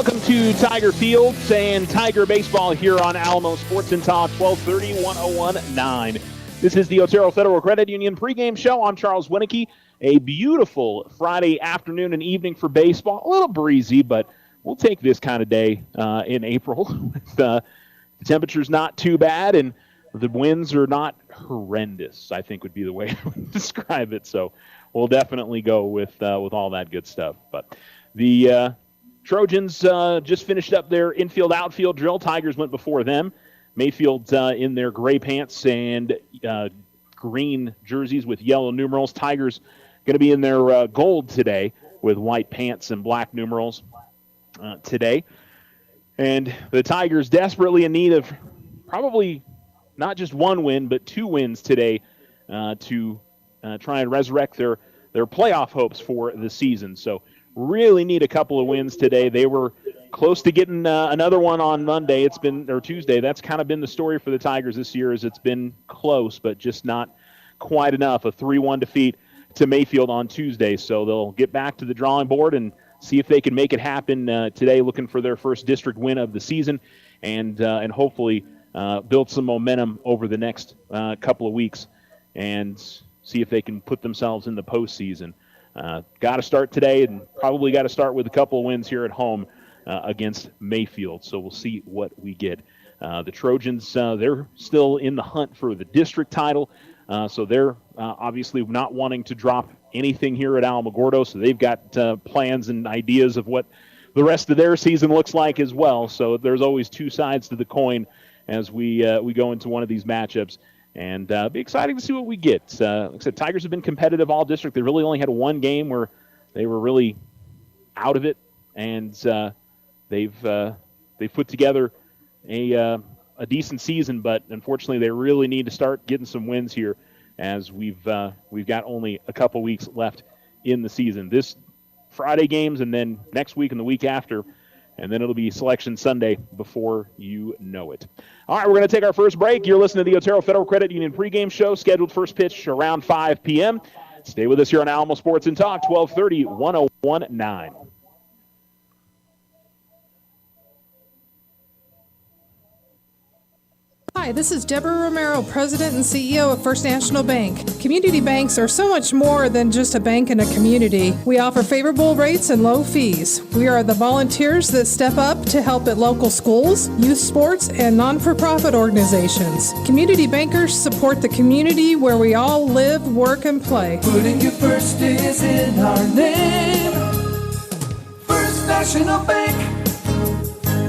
Welcome to Tiger Field and Tiger Baseball here on Alamo Sports and Talk, 1230, 101.9. This is the Otero Federal Credit Union pregame show. I'm Charles Winicky. A beautiful Friday afternoon and evening for baseball. A little breezy, but we'll take this kind of day in April. The temperature's not too bad, and the winds are not horrendous, I think would be the way I would describe it. So we'll definitely go with all that good stuff. But the Trojans just finished up their infield-outfield drill. Tigers went before them. Mayfield in their gray pants and green jerseys with yellow numerals. Tigers going to be in their gold today with white pants and black numerals today. And the Tigers desperately in need of probably not just one win, but two wins today to try and resurrect their playoff hopes for the season. So really need a couple of wins today. They were close to getting another one on Monday. Or Tuesday. That's kind of been the story for the Tigers this year, is it's been close, but just not quite enough. A 3-1 defeat to Mayfield on Tuesday. So they'll get back to the drawing board and see if they can make it happen today, looking for their first district win of the season, and hopefully build some momentum over the next couple of weeks and see if they can put themselves in the postseason. Got to start today, and probably got to start with a couple of wins here at home against Mayfield. So we'll see what we get. The Trojans, they're still in the hunt for the district title, so they're obviously not wanting to drop anything here at Alamogordo. So they've got plans and ideas of what the rest of their season looks like as well. So there's always two sides to the coin as we go into one of these matchups. And be exciting to see what we get. Like I said, Tigers have been competitive all district. They really only had one game where they were really out of it, and they've put together a decent season. But unfortunately, they really need to start getting some wins here, as we've got only a couple weeks left in the season. This Friday games, and then next week and the week after. And then it'll be Selection Sunday before you know it. All right, we're going to take our first break. You're listening to the Otero Federal Credit Union pregame show, scheduled first pitch around 5 p.m. Stay with us here on Alamo Sports and Talk, 1230, 101.9. Hi, this is Deborah Romero, President and CEO of First National Bank. Community banks are so much more than just a bank in a community. We offer favorable rates and low fees. We are the volunteers that step up to help at local schools, youth sports, and non-for-profit organizations. Community bankers support the community where we all live, work, and play. Putting you first is in our name. First National Bank.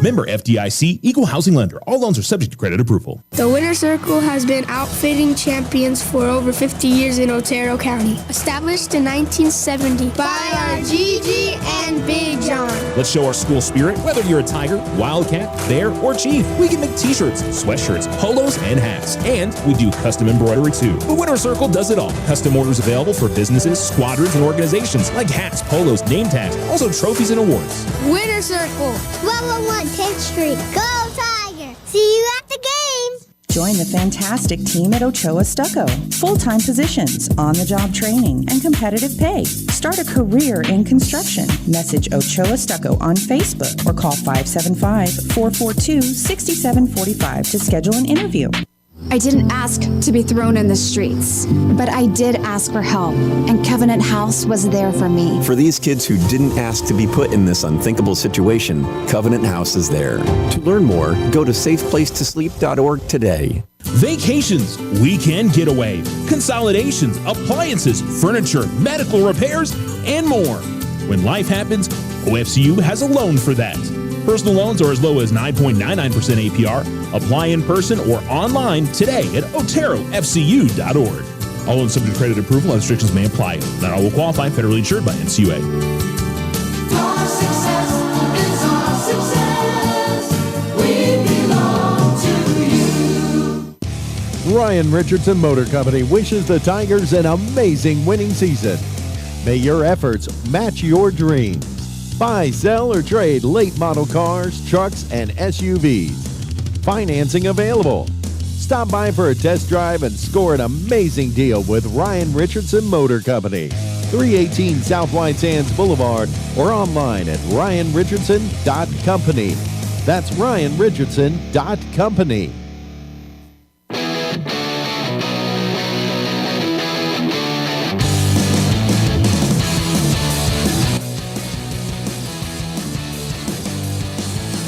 Member FDIC, equal housing lender. All loans are subject to credit approval. The Winter Circle has been outfitting champions for over 50 years in Otero County. Established in 1970 by our Gigi and Big John. Let's show our school spirit. Whether you're a Tiger, Wildcat, Bear, or Chief, we can make t-shirts, sweatshirts, polos, and hats. And we do custom embroidery too. The Winter Circle does it all. Custom orders available for businesses, squadrons, and organizations like hats, polos, name tags, also trophies and awards. Winter Circle. 1201 10th Street. Go Tiger! See you at the game! Join the fantastic team at Ochoa Stucco. Full-time positions, on-the-job training, and competitive pay. Start a career in construction. Message Ochoa Stucco on Facebook or call 575-442-6745 to schedule an interview. I didn't ask to be thrown in the streets, but I did ask for help, and Covenant House was there for me. For these kids who didn't ask to be put in this unthinkable situation, Covenant House is there. To learn more, go to safeplacetosleep.org today. Vacations, weekend getaway, consolidations, appliances, furniture, medical repairs, and more. When life happens, OFCU has a loan for that. Personal loans are as low as 9.99% APR. Apply in person or online today at oterofcu.org. All loans subject to credit approval and restrictions may apply. Not all will qualify. Federally insured by NCUA. Our success is our success. We belong to you. Ryan Richardson Motor Company wishes the Tigers an amazing winning season. May your efforts match your dreams. Buy, sell, or trade late model cars, trucks, and SUVs. Financing available. Stop by for a test drive and score an amazing deal with Ryan Richardson Motor Company. 318 South White Sands Boulevard, or online at ryanrichardson.company. That's ryanrichardson.company.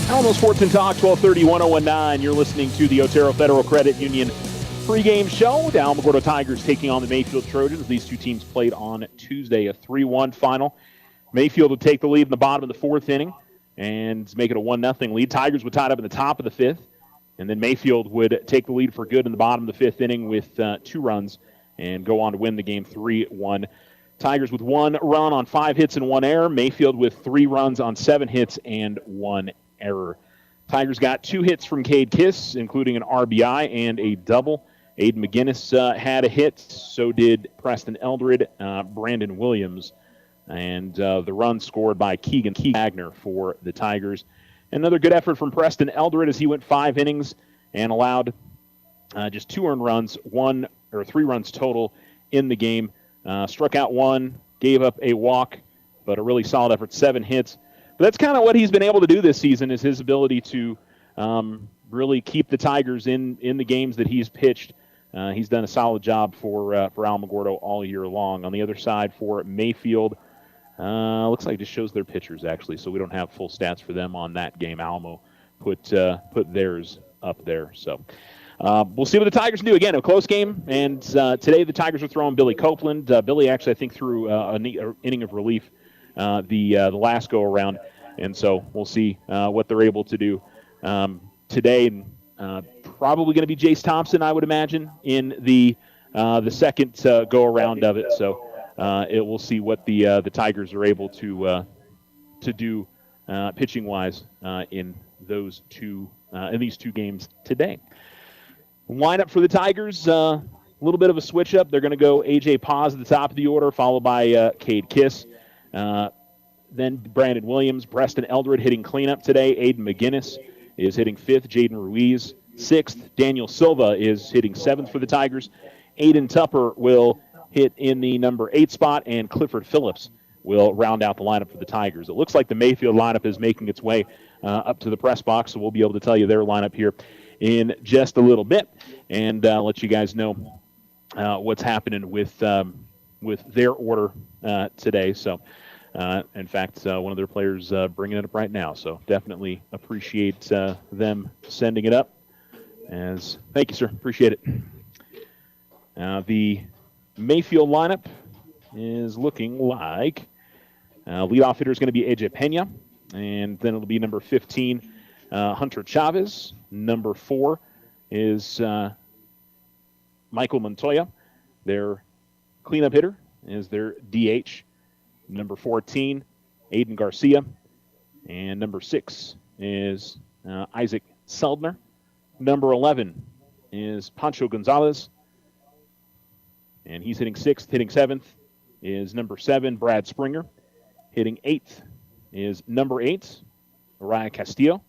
Alamo Sports and Talk, 1230, 1019. You're listening to the Otero Federal Credit Union pregame show. The Alamogordo Tigers taking on the Mayfield Trojans. These two teams played on Tuesday, a 3-1 final. Mayfield would take the lead in the bottom of the fourth inning and make it a 1-0 lead. Tigers would tie it up in the top of the fifth, and then Mayfield would take the lead for good in the bottom of the fifth inning with 2 runs and go on to win the game 3-1. Tigers with 1 run on 5 hits and 1 error. Mayfield with 3 runs on 7 hits and 1 error. Tigers got 2 hits from Cade Kiss, including an RBI and a double. Aiden McGinnis had a hit. So did Preston Eldred, Brandon Williams, and the run scored by Keegan Wagner for the Tigers. Another good effort from Preston Eldred as he went 5 innings and allowed just 2 earned runs, 3 runs total in the game. Struck out 1, gave up a walk, but a really solid effort, 7 hits. But that's kind of what he's been able to do this season, is his ability to really keep the Tigers in the games that he's pitched. He's done a solid job for Alamogordo all year long. On the other side for Mayfield, looks like it just shows their pitchers, actually, so we don't have full stats for them on that game. Alamo put theirs up there. So we'll see what the Tigers do. Again, a close game, and today the Tigers are throwing Billy Copeland. Billy actually, I think, threw an inning of relief the last go-around, and so we'll see what they're able to do today. Probably going to be Jace Thompson, I would imagine, in the second go-around of it. So we'll see what the Tigers are able to do pitching-wise in these 2 games today. Lineup for the Tigers, a little bit of a switch-up. They're going to go A.J. Paz at the top of the order, followed by Cade Kiss. Then Brandon Williams, Preston Eldred hitting cleanup today. Aiden McGinnis is hitting 5th. Jaden Ruiz 6th. Daniel Silva is hitting 7th for the Tigers. Aiden Tupper will hit in the number 8 spot, and Clifford Phillips will round out the lineup for the Tigers. It looks like the Mayfield lineup is making its way up to the press box, so we'll be able to tell you their lineup here in just a little bit and let you guys know what's happening with their order today. So, in fact, one of their players bringing it up right now, so definitely appreciate them sending it up. Thank you, sir. Appreciate it. The Mayfield lineup is looking like leadoff hitter is going to be AJ Pena, and then it'll be number 15, Hunter Chavez. Number 4 is Michael Montoya. Their cleanup hitter is their DH. Number 14, Aiden Garcia. And number 6 is Isaac Seldner. Number 11 is Pancho Gonzalez, and he's hitting 6th. Hitting 7th is number 7, Brad Springer. Hitting 8th is number 8, Araya Castillo.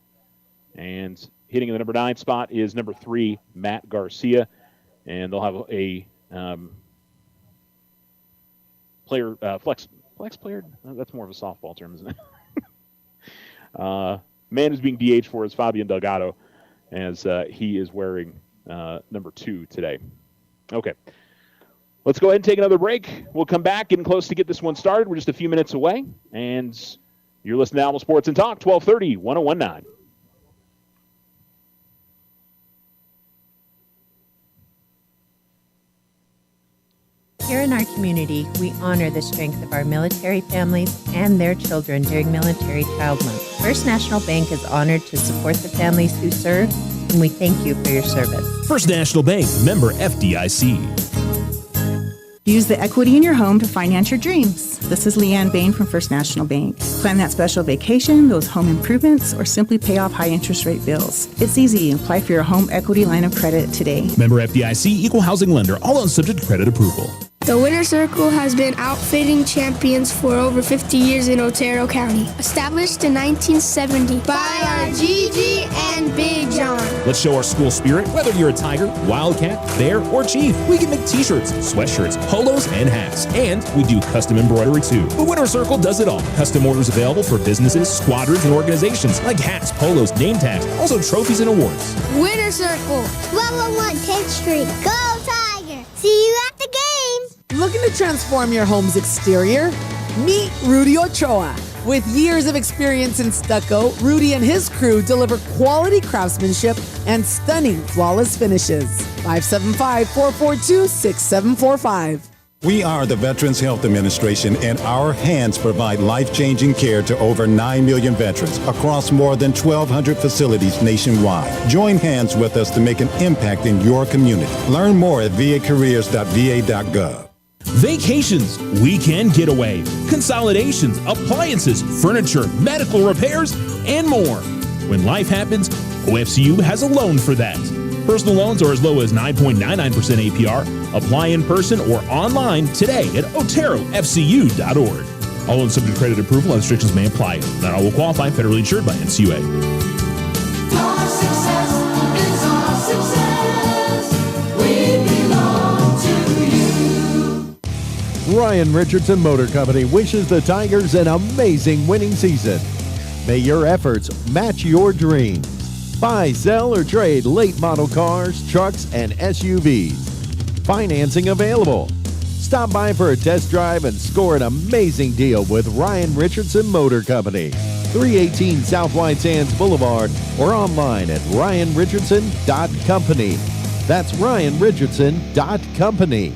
And hitting in the number 9 spot is number 3, Matt Garcia. And they'll have a player, flex player? That's more of a softball term, isn't it? Man who's being DH for is Fabian Delgado, as he is wearing number 2 today. Okay. Let's go ahead and take another break. We'll come back, getting close to get this one started. We're just a few minutes away. And you're listening to Alamo Sports and Talk, 1230, 1019. Here in our community, we honor the strength of our military families and their children during Military Child Month. First National Bank is honored to support the families who serve, and we thank you for your service. First National Bank, member FDIC. Use the equity in your home to finance your dreams. This is Leanne Bain from First National Bank. Plan that special vacation, those home improvements, or simply pay off high interest rate bills. It's easy. Apply for your home equity line of credit today. Member FDIC, equal housing lender. All loans subject to credit approval. The Winner Circle has been outfitting champions for over 50 years in Otero County. Established in 1970 by our Gigi and Big John. Let's show our school spirit. Whether you're a Tiger, Wildcat, Bear, or Chief, we can make t-shirts, sweatshirts, polos, and hats. And we do custom embroidery too. The Winner Circle does it all. Custom orders available for businesses, squadrons, and organizations like hats, polos, name tags, also trophies and awards. Winner Circle. 1201 10th Street. Go Tiger! See you at the game! Looking to transform your home's exterior? Meet Rudy Ochoa. With years of experience in stucco, Rudy and his crew deliver quality craftsmanship and stunning flawless finishes. 575-442-6745. We are the Veterans Health Administration, and our hands provide life-changing care to over 9 million veterans across more than 1,200 facilities nationwide. Join hands with us to make an impact in your community. Learn more at vacareers.va.gov. Vacations, weekend getaway, consolidations, appliances, furniture, medical repairs, and more. When life happens, OFCU has a loan for that. Personal loans are as low as 9.99% APR. Apply in person or online today at oterofcu.org. All loans subject to credit approval and restrictions may apply. Not all will qualify. Federally insured by NCUA. Your success is our success. We belong to you. Ryan Richardson Motor Company wishes the Tigers an amazing winning season. May your efforts match your dreams. Buy, sell, or trade late model cars, trucks, and SUVs. Financing available. Stop by for a test drive and score an amazing deal with Ryan Richardson Motor Company. 318 South White Sands Boulevard or online at ryanrichardson.company. That's ryanrichardson.company.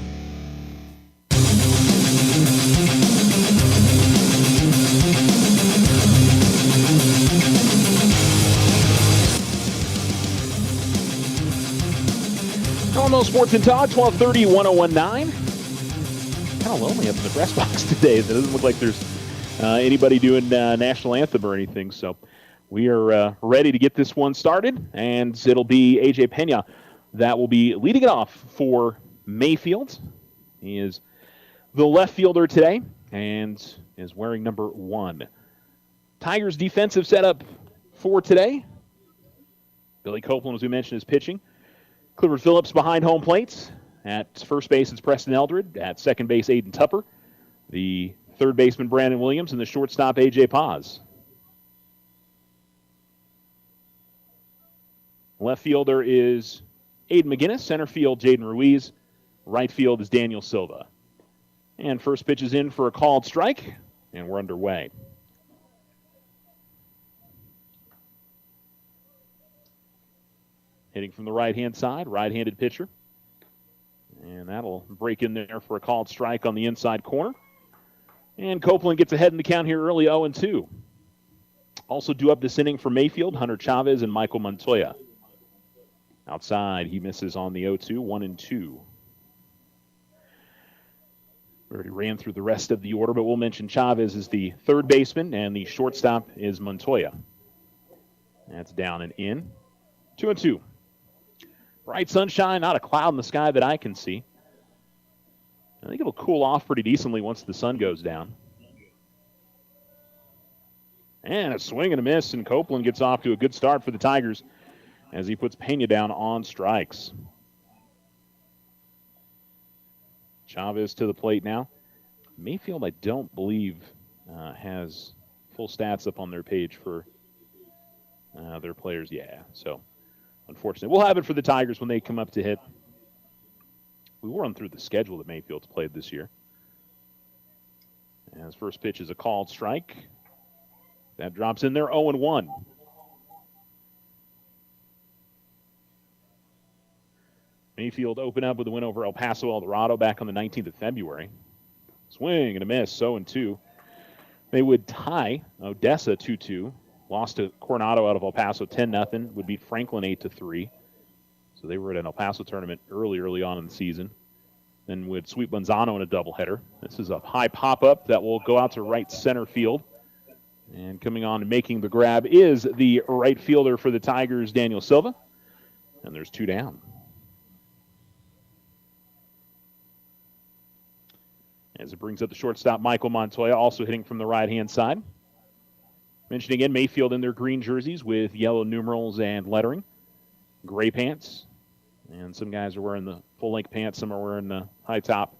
Alamo Sports and Talk, 1230, 1019. Kind of lonely up in the press box today. It doesn't look like there's anybody doing national anthem or anything. So we are ready to get this one started, and it'll be AJ Pena that will be leading it off for Mayfield. He is the left fielder today and is wearing number 1. Tigers defensive setup for today. Billy Copeland, as we mentioned, is pitching. Clifford Phillips behind home plates. At first base, it's Preston Eldred. At second base, Aiden Tupper. The third baseman, Brandon Williams, and the shortstop, A.J. Paz. Left fielder is Aiden McGinnis. Center field, Jaden Ruiz. Right field is Daniel Silva. And first pitch is in for a called strike, and we're underway. Hitting from the right-hand side, right-handed pitcher. And that'll break in there for a called strike on the inside corner. And Copeland gets ahead in the count here early, 0-2. Also due up this inning for Mayfield, Hunter Chavez and Michael Montoya. Outside, he misses on the 0-2, 1-2. We already ran through the rest of the order, but we'll mention Chavez is the third baseman, and the shortstop is Montoya. That's down and in. 2-2. Bright sunshine, not a cloud in the sky that I can see. I think it'll cool off pretty decently once the sun goes down. And a swing and a miss, and Copeland gets off to a good start for the Tigers as he puts Pena down on strikes. Chavez to the plate now. Mayfield, I don't believe, has full stats up on their page for their players. Yeah, so unfortunately. We'll have it for the Tigers when they come up to hit. We will run through the schedule that Mayfield's played this year. As first pitch is a called strike. That drops in there 0-1. Mayfield opened up with a win over El Paso Eldorado back on the 19th of February. Swing and a miss, 0-2. They would tie Odessa 2-2. Lost to Coronado out of El Paso 10-0. Would beat Franklin 8-3. So they were at an El Paso tournament early on in the season. Then would sweep Manzano in a doubleheader. This is a high pop-up that will go out to right center field. And coming on and making the grab is the right fielder for the Tigers, Daniel Silva. And there's 2 down. As it brings up the shortstop, Michael Montoya, also hitting from the right-hand side. Mentioned again, Mayfield in their green jerseys with yellow numerals and lettering. Gray pants. And some guys are wearing the full-length pants. Some are wearing the high-top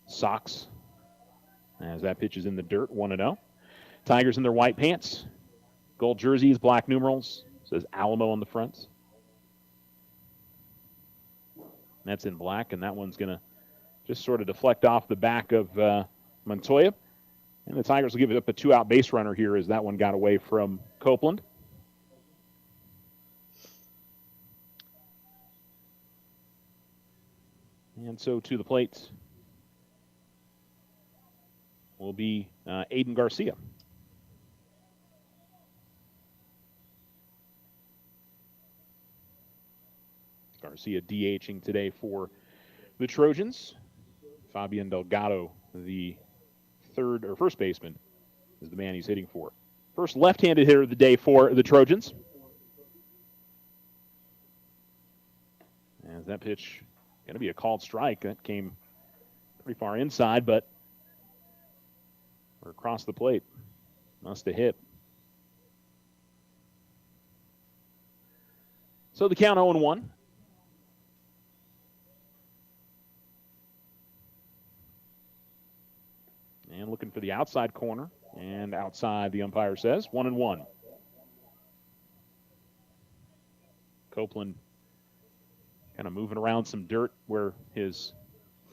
socks. As that pitch is in the dirt, 1-0. Tigers in their white pants. Gold jerseys, black numerals. Says Alamo on the front. That's in black, and that one's going to just sort of deflect off the back of Montoya. And the Tigers will give it up a 2-out base runner here as that one got away from Copeland. And so to the plate will be Aiden Garcia. Garcia DHing today for the Trojans. Fabian Delgado, the first baseman, is the man he's hitting for. First left-handed hitter of the day for the Trojans. As that pitch going to be a called strike. That came pretty far inside, but or across the plate. Must have hit. So the count 0-1. And looking for the outside corner. And outside, the umpire says, 1-1. Copeland kind of moving around some dirt where his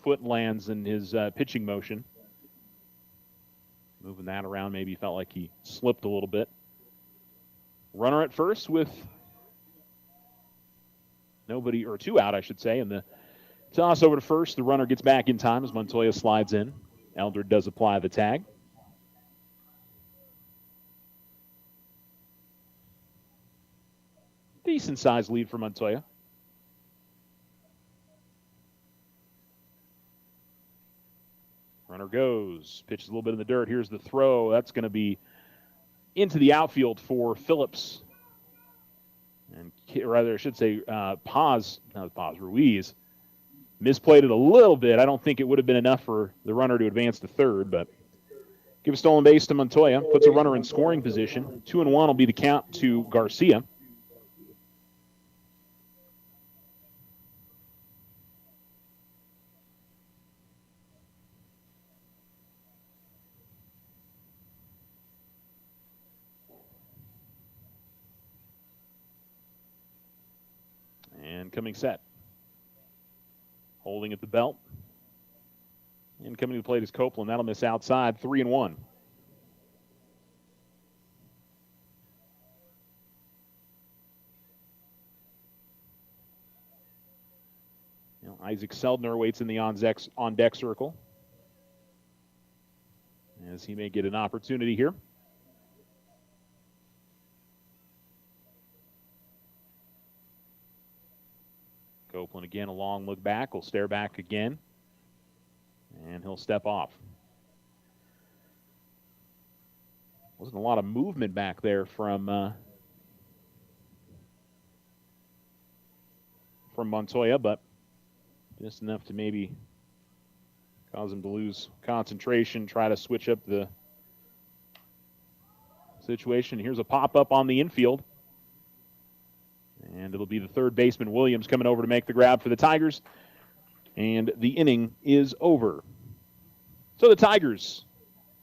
foot lands in his pitching motion. Moving that around, maybe felt like he slipped a little bit. Runner at first with nobody, or 2 out, I should say. And the toss over to first. The runner gets back in time as Montoya slides in. Eldred does apply the tag. Decent-sized lead for Montoya. Runner goes. Pitches a little bit in the dirt. Here's the throw. That's going to be into the outfield for Phillips. And rather, I should say, Ruiz misplayed it a little bit. I don't think it would have been enough for the runner to advance to third, but give a stolen base to Montoya. Puts a runner in scoring position. 2-1 will be the count to Garcia. And coming set. Holding at the belt. And coming to the plate is Copeland. That'll miss outside. 3-1. Isaac Seldner waits in the on-deck circle. As he may get an opportunity here. Copeland again, a long look back. Will stare back again. And he'll step off. Wasn't a lot of movement back there from Montoya, but just enough to maybe cause him to lose concentration, try to switch up the situation. Here's a pop-up on the infield. And it'll be the third baseman, Williams, coming over to make the grab for the Tigers. And the inning is over. So the Tigers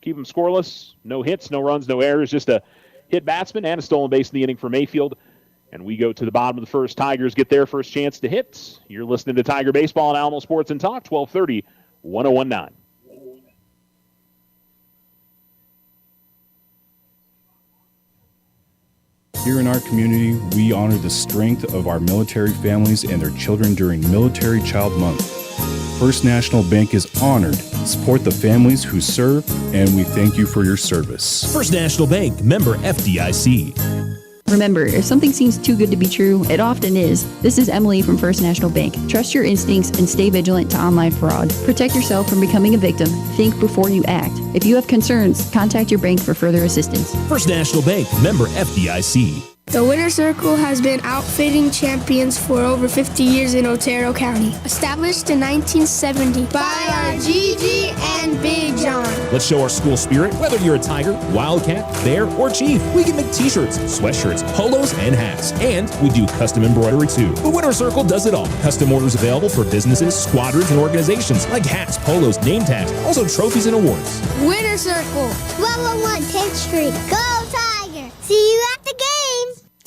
keep them scoreless. No hits, no runs, no errors. Just a hit batsman and a stolen base in the inning for Mayfield. And we go to the bottom of the first. Tigers get their first chance to hit. You're listening to Tiger Baseball on Alamo Sports and Talk, 1230, 1019. Here in our community, we honor the strength of our military families and their children during Military Child Month. First National Bank is honored to support the families who serve, and we thank you for your service. First National Bank, member FDIC. Remember, if something seems too good to be true, it often is. This is Emily from First National Bank. Trust your instincts and stay vigilant to online fraud. Protect yourself from becoming a victim. Think before you act. If you have concerns, contact your bank for further assistance. First National Bank, member FDIC. The Winner Circle has been outfitting champions for over 50 years in Otero County. Established in 1970 by our Gigi and Big John. Let's show our school spirit. Whether you're a Tiger, Wildcat, Bear, or Chief, we can make t-shirts, sweatshirts, polos, and hats. And we do custom embroidery too. The Winner Circle does it all. Custom orders available for businesses, squadrons, and organizations like hats, polos, name tags, also trophies and awards. Winner Circle. 1201 10th Street. Go Tiger! See you at the game!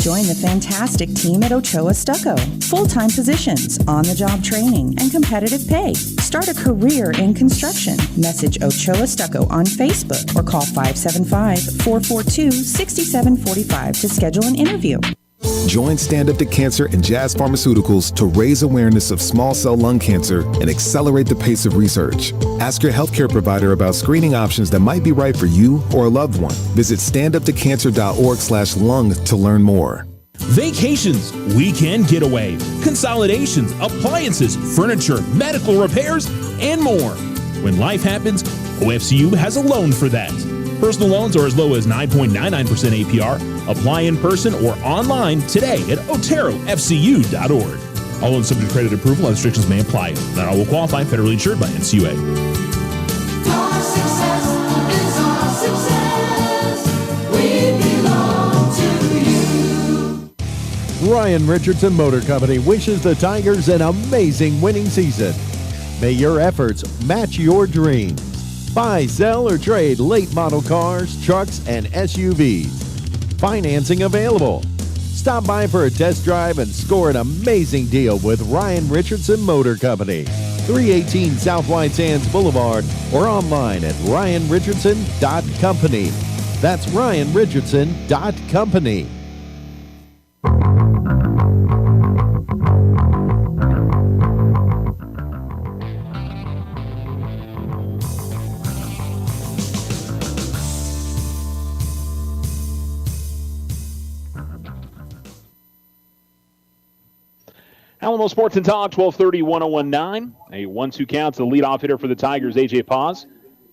Join the fantastic team at Ochoa Stucco. Full-time positions, on-the-job training, and competitive pay. Start a career in construction. Message Ochoa Stucco on Facebook or call 575-442-6745 to schedule an interview. Join Stand Up to Cancer and Jazz Pharmaceuticals to raise awareness of small cell lung cancer and accelerate the pace of research. Ask your healthcare provider about screening options that might be right for you or a loved one. Visit standuptocancer.org/lung to learn more. Vacations, weekend getaway, consolidations, appliances, furniture, medical repairs, and more. When life happens, OFCU has a loan for that. Personal loans are as low as 9.99% APR. Apply in person or online today at oterofcu.org. All loans subject to credit approval. Restrictions may apply. Not all will qualify. Federally insured by NCUA. Your success is our success. We belong to you. Ryan Richardson Motor Company wishes the Tigers an amazing winning season. May your efforts match your dreams. Buy, sell, or trade late model cars, trucks, and SUVs. Financing available. Stop by for a test drive and score an amazing deal with Ryan Richardson Motor Company. 318 South White Sands Boulevard or online at ryanrichardson.company. That's ryanrichardson.company. Alamo Sports and Talk, 1230, 1019. A 1-2 count to the leadoff hitter for the Tigers, A.J. Paz.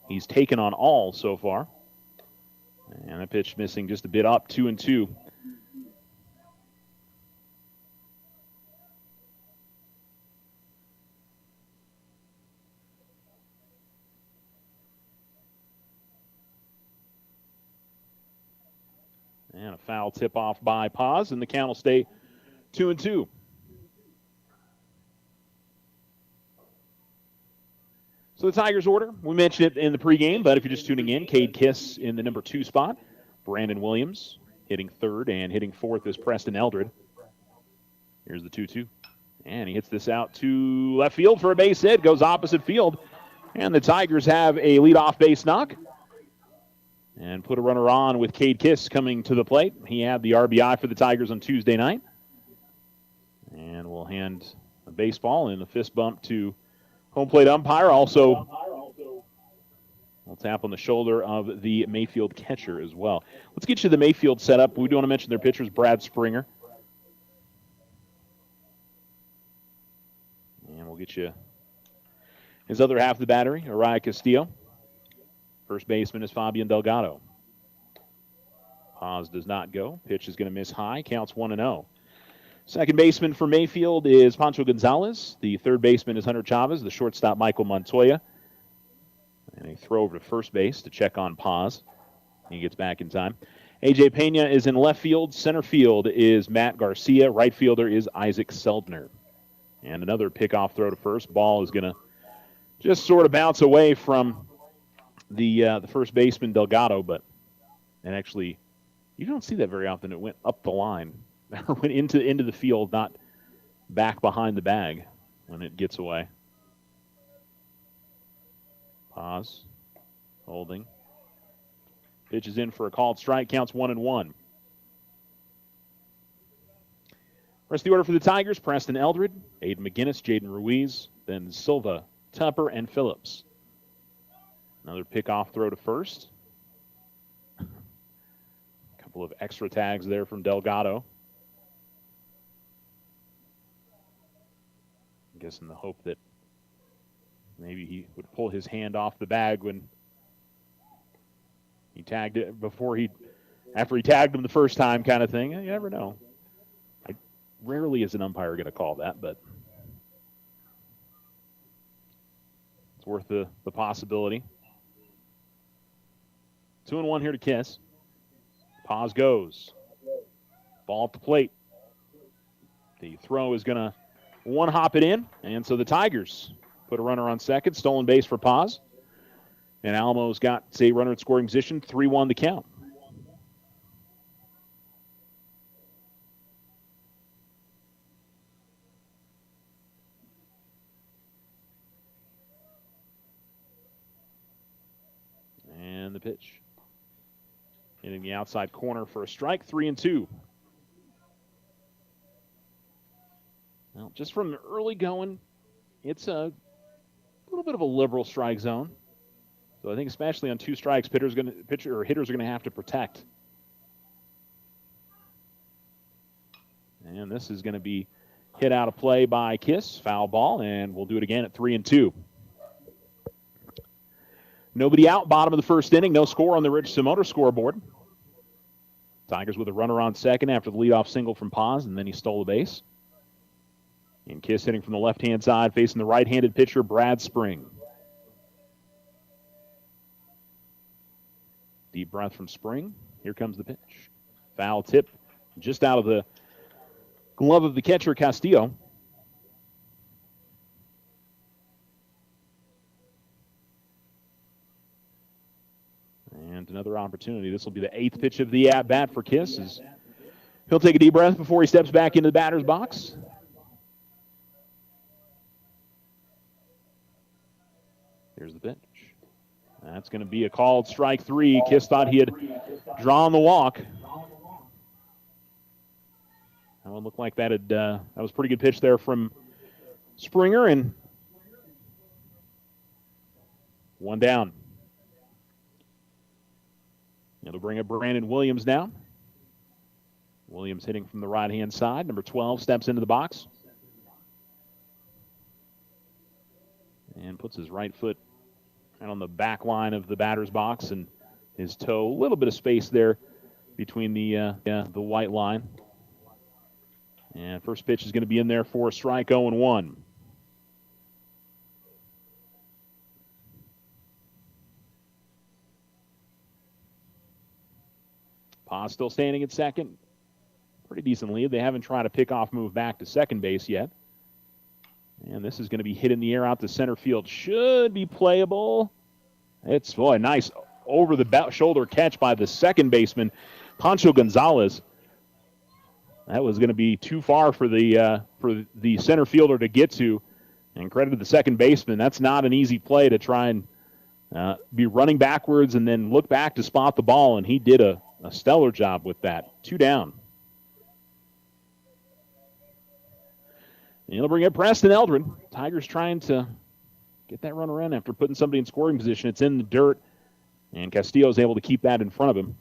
He's taken on all so far. And a pitch missing just a bit up, 2-2. And a foul tip-off by Paz, and the count will stay 2-2. So the Tigers order, we mentioned it in the pregame, but if you're just tuning in, Cade Kiss in the number 2 spot. Brandon Williams hitting third, and hitting fourth is Preston Eldred. Here's the 2-2. And he hits this out to left field for a base hit, goes opposite field. And the Tigers have a leadoff base knock. And put a runner on with Cade Kiss coming to the plate. He had the RBI for the Tigers on Tuesday night. And we'll hand a baseball and a fist bump to home plate umpire. Also, we'll tap on the shoulder of the Mayfield catcher as well. Let's get you the Mayfield setup. We do want to mention their pitchers, Brad Springer. And we'll get you his other half of the battery, Araya Castillo. First baseman is Fabian Delgado. Paz does not go. Pitch is going to miss high. Counts 1-0. Second baseman for Mayfield is Pancho Gonzalez. The third baseman is Hunter Chavez. The shortstop, Michael Montoya. And a throw over to first base to check on Paz. He gets back in time. A.J. Pena is in left field. Center field is Matt Garcia. Right fielder is Isaac Seldner. And another pickoff throw to first. Ball is going to just sort of bounce away from the first baseman, Delgado. But and actually, you don't see that very often. It went up the line. Went into the field, not back behind the bag when it gets away. Pause. Holding. Pitch is in for a called strike. Counts 1-1. Rest of the order for the Tigers, Preston Eldred, Aiden McGinnis, Jaden Ruiz, then Silva, Tupper, and Phillips. Another pickoff throw to first. A couple of extra tags there from Delgado. I guess in the hope that maybe he would pull his hand off the bag when he tagged it before he after he tagged him the first time kind of thing. You never know. Rarely is an umpire going to call that, but it's worth the possibility. 2-1 here to Kiss. Paz goes. Ball at the plate. The throw is going to one-hop it in, and so the Tigers put a runner on second. Stolen base for Paz. And Alamo's got, say, runner in scoring position. 3-1 the count. And the pitch. Hitting the outside corner for a strike, 3-2. Well, just from the early going, it's a little bit of a liberal strike zone. So I think especially on 2 strikes, hitters are going to have to protect. And this is going to be hit out of play by Kiss, foul ball, and we'll do it again at 3-2. Nobody out, bottom of the first inning. No score on the Richardson Motor scoreboard. Tigers with a runner on second after the leadoff single from Paz, and then he stole the base. And Kiss hitting from the left-hand side, facing the right-handed pitcher, Brad Spring. Deep breath from Spring. Here comes the pitch. Foul tip just out of the glove of the catcher, Castillo. And another opportunity. This will be the 8th pitch of the at-bat for Kiss. He'll take a deep breath before he steps back into the batter's box. Here's the pitch. That's going to be a called strike 3. Kiss thought he had drawn the walk. That one looked like that was a pretty good pitch there from Springer, and 1 down. It'll bring up Brandon Williams now. Williams hitting from the right-hand side. Number 12 steps into the box and puts his right foot right on the back line of the batter's box, and his toe, a little bit of space there between the white line. And first pitch is going to be in there for a strike, 0-1. Paz still standing at second. Pretty decent lead. They haven't tried a pickoff move back to second base yet. And this is going to be hit in the air out to center field. Should be playable. It's, boy, nice over-the-shoulder catch by the second baseman, Pancho Gonzalez. That was going to be too far for the center fielder to get to. And credit to the second baseman. That's not an easy play to try and be running backwards and then look back to spot the ball, and he did a stellar job with that. 2 down. And it'll bring up Preston Eldred. Tigers trying to get that runner in after putting somebody in scoring position. It's in the dirt, and Castillo's able to keep that in front of him.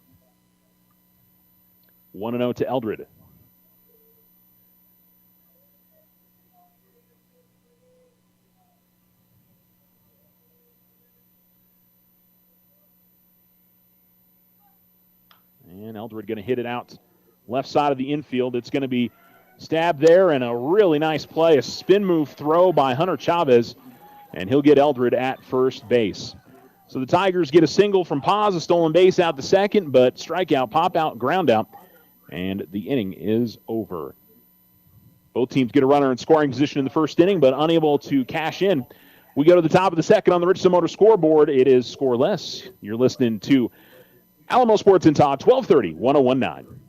1-0 to Eldred. And Eldred going to hit it out left side of the infield. It's going to be stabbed there, and a really nice play, a spin move throw by Hunter Chavez, and he'll get Eldred at first base. So the Tigers get a single from Paz, a stolen base out to second, but strikeout, pop out, ground out, and the inning is over. Both teams get a runner in scoring position in the first inning, but unable to cash in. We go to the top of the second on the Richardson Motor scoreboard. It is scoreless. You're listening to Alamo Sports in Talk, 1230, 1019.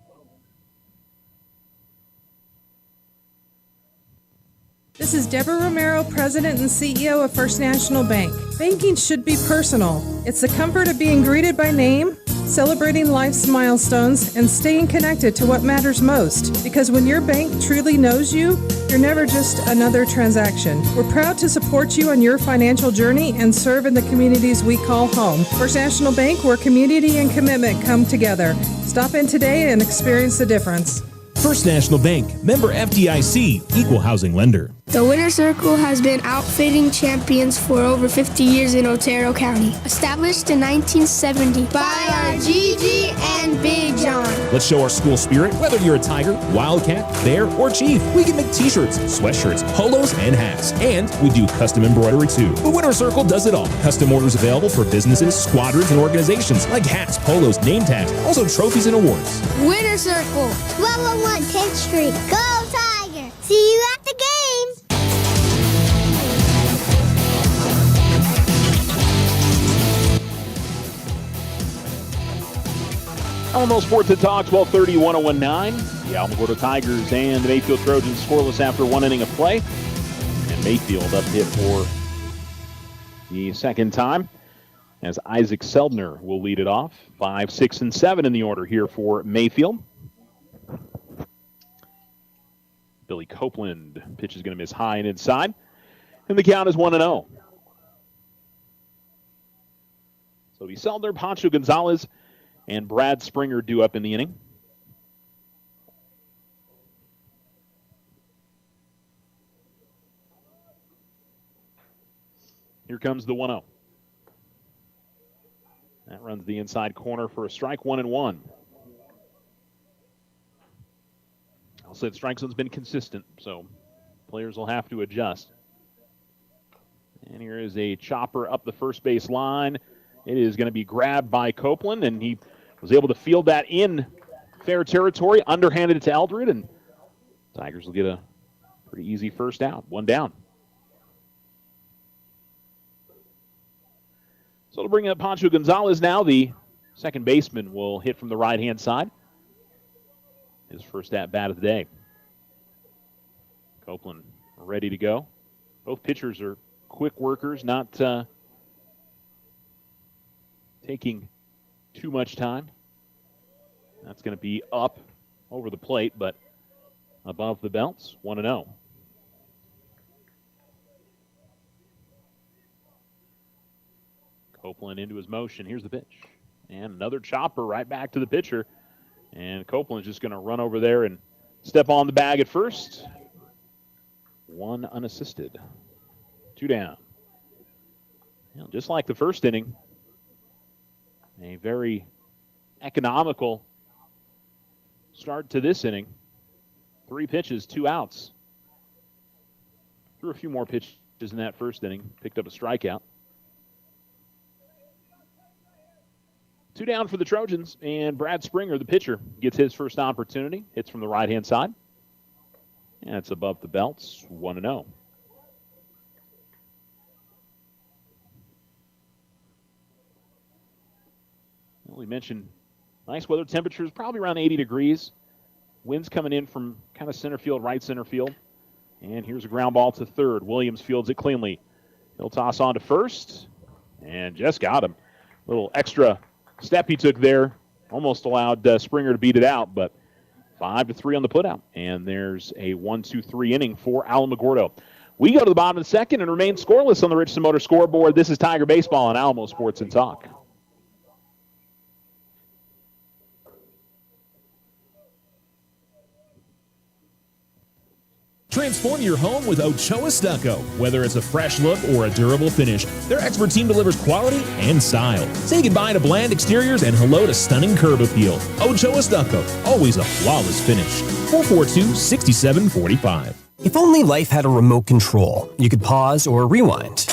This is Deborah Romero, President and CEO of First National Bank. Banking should be personal. It's the comfort of being greeted by name, celebrating life's milestones, and staying connected to what matters most. Because when your bank truly knows you, you're never just another transaction. We're proud to support you on your financial journey and serve in the communities we call home. First National Bank, where community and commitment come together. Stop in today and experience the difference. First National Bank, member FDIC, equal housing lender. The Winner Circle has been outfitting champions for over 50 years in Otero County. Established in 1970 by our Gigi and Big John. Let's show our school spirit. Whether you're a Tiger, Wildcat, Bear, or Chief, we can make t-shirts, sweatshirts, polos, and hats. And we do custom embroidery too. The Winner Circle does it all. Custom orders available for businesses, squadrons, and organizations like hats, polos, name tags, also trophies and awards. Winner Circle. 1201 10th Street. Go Tiger! See you at the game! Alamo Sports and Talk, 1230, 1019. The Alamogordo Tigers and the Mayfield Trojans scoreless after one inning of play. And Mayfield up hit for the second time as Isaac Seldner will lead it off. 5, 6, and 7 in the order here for Mayfield. Billy Copeland pitch is going to miss high and inside. And the count is 1-0. So it'll be Seldner, Pancho Gonzalez, and Brad Springer due up in the inning. Here comes the 1-0. That runs the inside corner for a strike, 1-1. I'll say the strike zone's been consistent, so players will have to adjust. And here is a chopper up the first base line. It is going to be grabbed by Copeland, and he was able to field that in fair territory, underhanded it to Eldred, and Tigers will get a pretty easy first out, one down. So to bring up Pancho Gonzalez now, the second baseman will hit from the right-hand side. His first at-bat of the day. Copeland ready to go. Both pitchers are quick workers, not taking too much time. That's going to be up over the plate, but above the belts, 1-0. Copeland into his motion. Here's the pitch. And another chopper right back to the pitcher. And Copeland's just going to run over there and step on the bag at first. One unassisted. 2 down. You know, just like the first inning, a very economical start to this inning. 3 pitches, 2 outs. Threw a few more pitches in that first inning. Picked up a strikeout. 2 down for the Trojans, and Brad Springer, the pitcher, gets his first opportunity. Hits from the right-hand side. And it's above the belts, 1-0. Well, we mentioned nice weather temperatures, probably around 80 degrees. Winds coming in from kind of center field, right center field. And here's a ground ball to third. Williams fields it cleanly. He'll toss on to first, and just got him. A little extra step he took there. Almost allowed Springer to beat it out, but 5-3 on the putout. And there's a 1-2-3 inning for Alamogordo. We go to the bottom of the second and remain scoreless on the Richardson Motor scoreboard. This is Tiger Baseball on Alamo Sports and Talk. Transform your home with Ochoa Stucco. Whether it's a fresh look or a durable finish, their expert team delivers quality and style. Say goodbye to bland exteriors and hello to stunning curb appeal. Ochoa Stucco, always a flawless finish. 442-6745. If only life had a remote control, you could pause or rewind.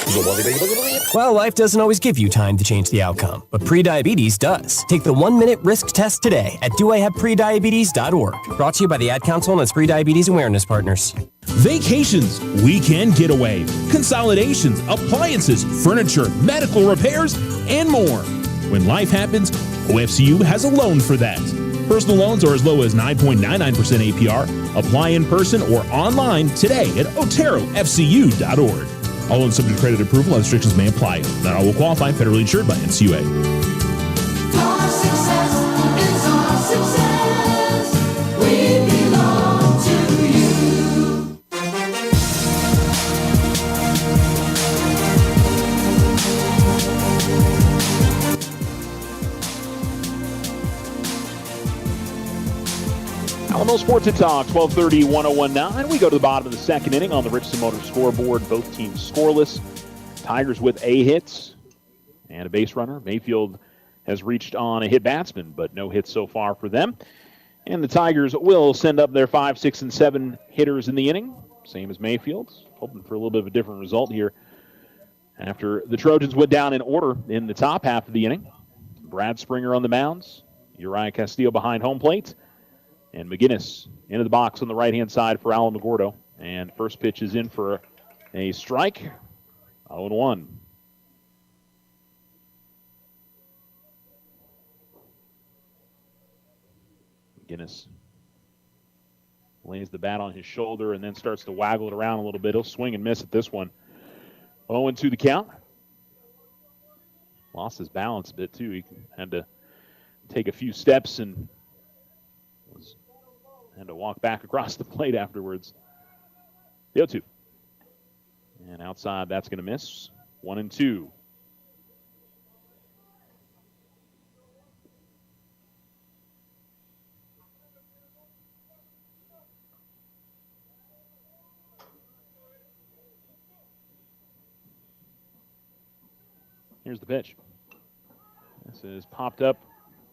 Well, life doesn't always give you time to change the outcome, but prediabetes does. Take the 1-minute risk test today at doihaveprediabetes.org. Brought to you by the Ad Council and its Prediabetes Awareness Partners. Vacations, weekend getaway, consolidations, appliances, furniture, medical repairs, and more. When life happens, OFCU has a loan for that. Personal loans are as low as 9.99% APR. Apply in person or online today at oterofcu.org. All loans subject to credit approval. Other restrictions may apply. Not all will qualify. Federally insured by NCUA. Our success is our success. We belong to you. Alamo Sports and Talk, 1230, 1019. We go to the bottom of the second inning on the Richardson Motor scoreboard. Both teams scoreless. Tigers with a hit and a base runner. Mayfield has reached on a hit batsman, but no hits so far for them. And the Tigers will send up their 5, 6, and 7 hitters in the inning, same as Mayfield's. Hoping for a little bit of a different result here after the Trojans went down in order in the top half of the inning. Brad Springer on the mounds, Uriah Castillo behind home plate, and McGinnis into the box on the right-hand side for Alamogordo. And first pitch is in for a strike. 0-1. McGinnis lays the bat on his shoulder and then starts to waggle it around a little bit. He'll swing and miss at this one. 0-2 the count. Lost his balance a bit, too. He had to take a few steps and had to walk back across the plate afterwards. 0-2. And outside, that's going to miss. 1-2. Here's the pitch. This is popped up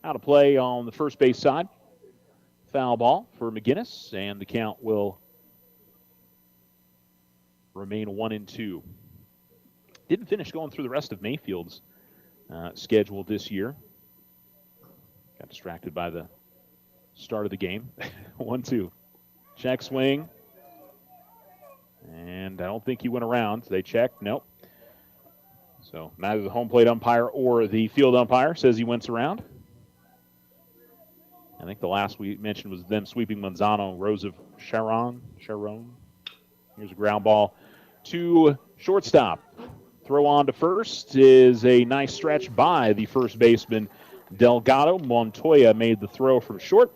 out of play on the first base side. Foul ball for McGinnis, and the count will remain 1-2. Didn't finish going through the rest of Mayfield's schedule this year. Got distracted by the start of the game. 1-2. Check swing. And I don't think he went around. They checked. Nope. So neither the home plate umpire or the field umpire says he went around. I think the last we mentioned was them sweeping Manzano, Rose of Sharon. Here's a ground ball to shortstop. Throw on to first is a nice stretch by the first baseman, Delgado. Montoya made the throw from short.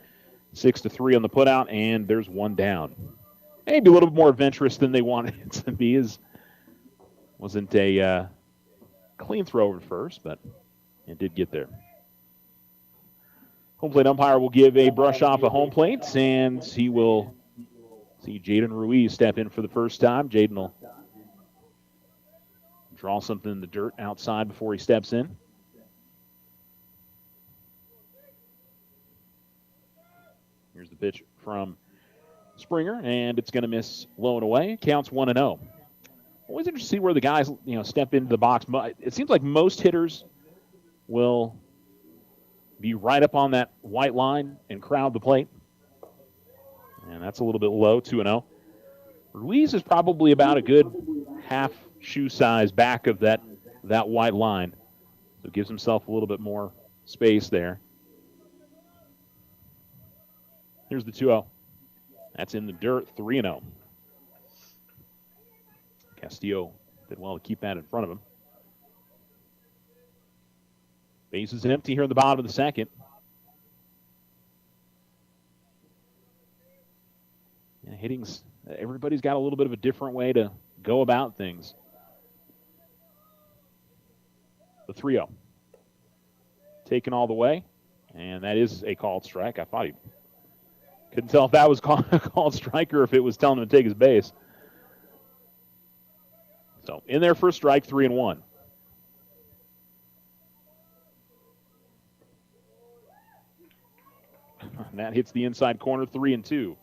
6-3 on the putout, and there's one down. Maybe a little bit more adventurous than they wanted it to be. Wasn't a clean throw over first, but it did get there. Home plate umpire will give a brush off of home plate, and he will see Jaden Ruiz step in for the first time. Jaden will draw something in the dirt outside before he steps in. Here's the pitch from Springer, and it's going to miss low and away. Counts 1-0. Always interesting to see where the guys, step into the box. It seems like most hitters will be right up on that white line and crowd the plate. And that's a little bit low, 2-0. Ruiz is probably about a good half shoe size back of that white line. So gives himself a little bit more space there. Here's the 2-0. That's in the dirt, 3-0. Castillo did well to keep that in front of him. Base is empty here in the bottom of the second. Yeah, hitting's, everybody's got a little bit of a different way to go about things. The 3-0. Taken all the way, and that is a called strike. I thought he couldn't tell if that was a called strike or if it was telling him to take his base. So in there for a strike, 3-1. And that hits the inside corner, 3-2.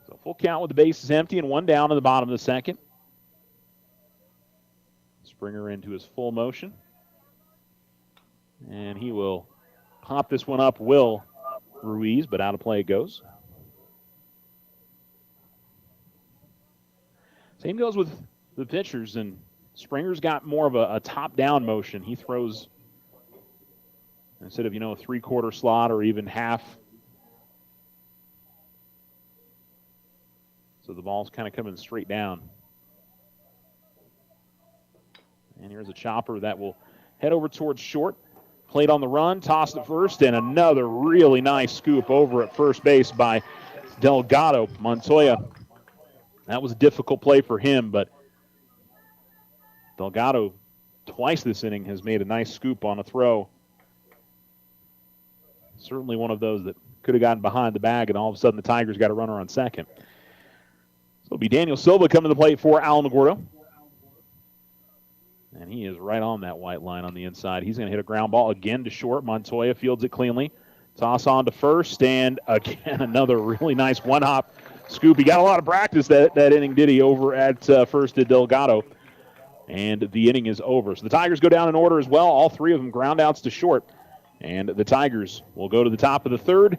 So full count with the bases empty and one down in the bottom of the second. Springer into his full motion. And he will pop this one up, Will Ruiz, but out of play it goes. Same goes with the pitchers, and Springer's got more of a top-down motion. He throws, instead of, a three-quarter slot or even half. So the ball's kind of coming straight down. And here's a chopper that will head over towards short. Played on the run, tossed at first, and another really nice scoop over at first base by Delgado. Montoya, that was a difficult play for him, but Delgado twice this inning has made a nice scoop on a throw. Certainly one of those that could have gotten behind the bag, and all of a sudden the Tigers got a runner on second. So it'll be Daniel Silva coming to the plate for Alamogordo. And he is right on that white line on the inside. He's going to hit a ground ball again to short. Montoya fields it cleanly. Toss on to first, and again another really nice one-hop scoop. He got a lot of practice that inning, did he, over at first at Delgado. And the inning is over. So the Tigers go down in order as well. All three of them ground outs to short. And the Tigers will go to the top of the third.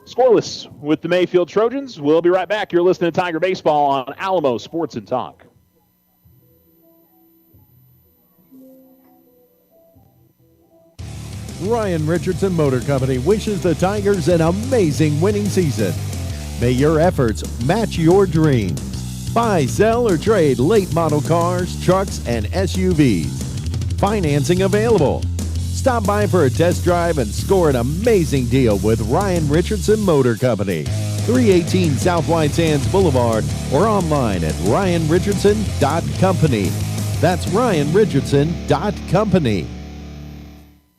Scoreless with the Mayfield Trojans. We'll be right back. You're listening to Tiger Baseball on Alamo Sports and Talk. Ryan Richardson Motor Company wishes the Tigers an amazing winning season. May your efforts match your dreams. Buy, sell, or trade late model cars, trucks, and SUVs. Financing available. Stop by for a test drive and score an amazing deal with Ryan Richardson Motor Company. 318 South White Sands Boulevard or online at ryanrichardson.company. That's ryanrichardson.company.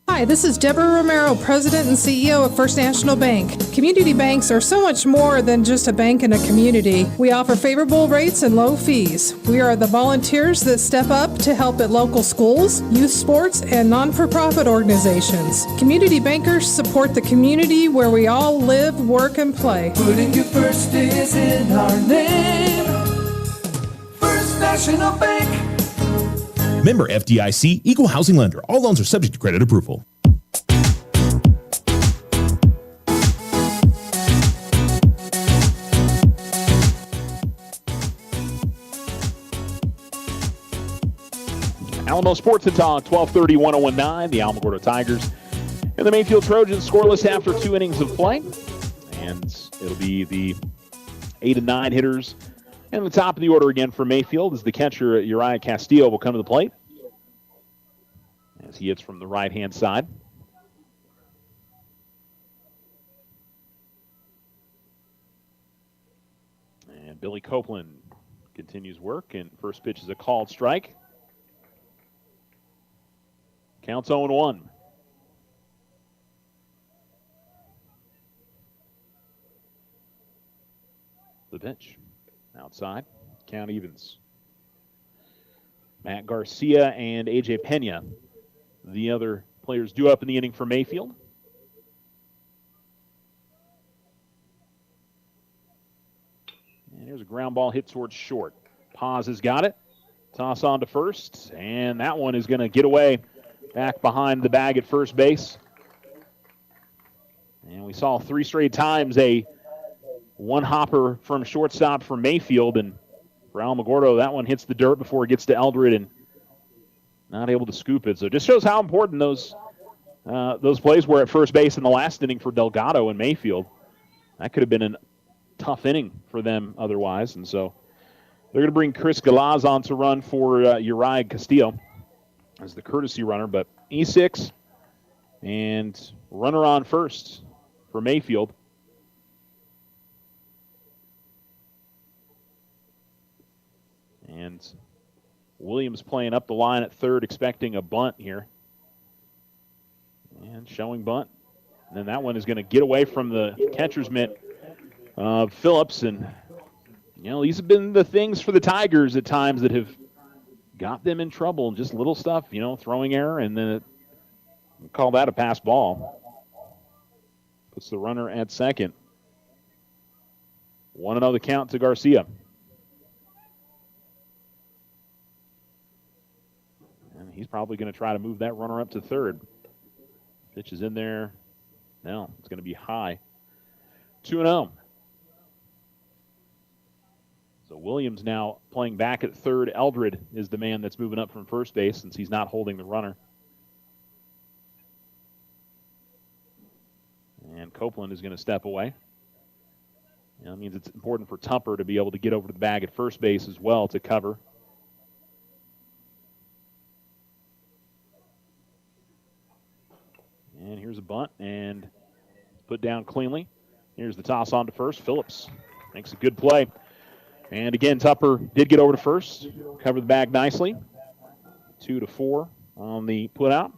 Hi, this is Deborah Romero, President and CEO of First National Bank. Community banks are so much more than just a bank in a community. We offer favorable rates and low fees. We are the volunteers that step up to help at local schools, youth sports, and non-for-profit organizations. Community bankers support the community where we all live, work, and play. Putting you first is in our name. First National Bank. Member FDIC, Equal Housing Lender. All loans are subject to credit approval. Alamo Sports and Talk, 1230, 1019. The Alamogordo Tigers and the Mayfield Trojans scoreless after 2 innings of play. And it'll be the 8 and 9 hitters. And the top of the order again for Mayfield is the catcher, Uriah Castillo, will come to the plate as he hits from the right-hand side. And Billy Copeland continues work, and first pitch is a called strike. Counts 0-1. The pitch. Outside, count evens. Matt Garcia and A.J. Pena, the other players due up in the inning for Mayfield. And here's a ground ball hit towards short. Paz has got it. Toss on to first, and that one is going to get away back behind the bag at first base. And we saw 3 straight times a one-hopper from shortstop for Mayfield, and for Alamogordo, that one hits the dirt before it gets to Eldred and not able to scoop it. So it just shows how important those plays were at first base in the last inning for Delgado and Mayfield. That could have been a tough inning for them otherwise, and so they're going to bring Chris Galaz on to run for Uriah Castillo as the courtesy runner, but E6 and runner on first for Mayfield. And Williams playing up the line at third, expecting a bunt here. And showing bunt. And then that one is going to get away from the catcher's mitt of Phillips. And, you know, these have been the things for the Tigers at times that have got them in trouble. Just little stuff, you know, throwing error, and then call that a pass ball. Puts the runner at second. 1-0 the count to Garcia. He's probably going to try to move that runner up to third. Pitch is in there. No, it's going to be high. 2-0. So Williams now playing back at third. Eldred is the man that's moving up from first base since he's not holding the runner. And Copeland is going to step away. You know, that means it's important for Tumper to be able to get over to the bag at first base as well to cover. And here's a bunt, and put down cleanly. Here's the toss on to first. Phillips makes a good play. And again, Tupper did get over to first, cover the bag nicely. 2-4 on the put out.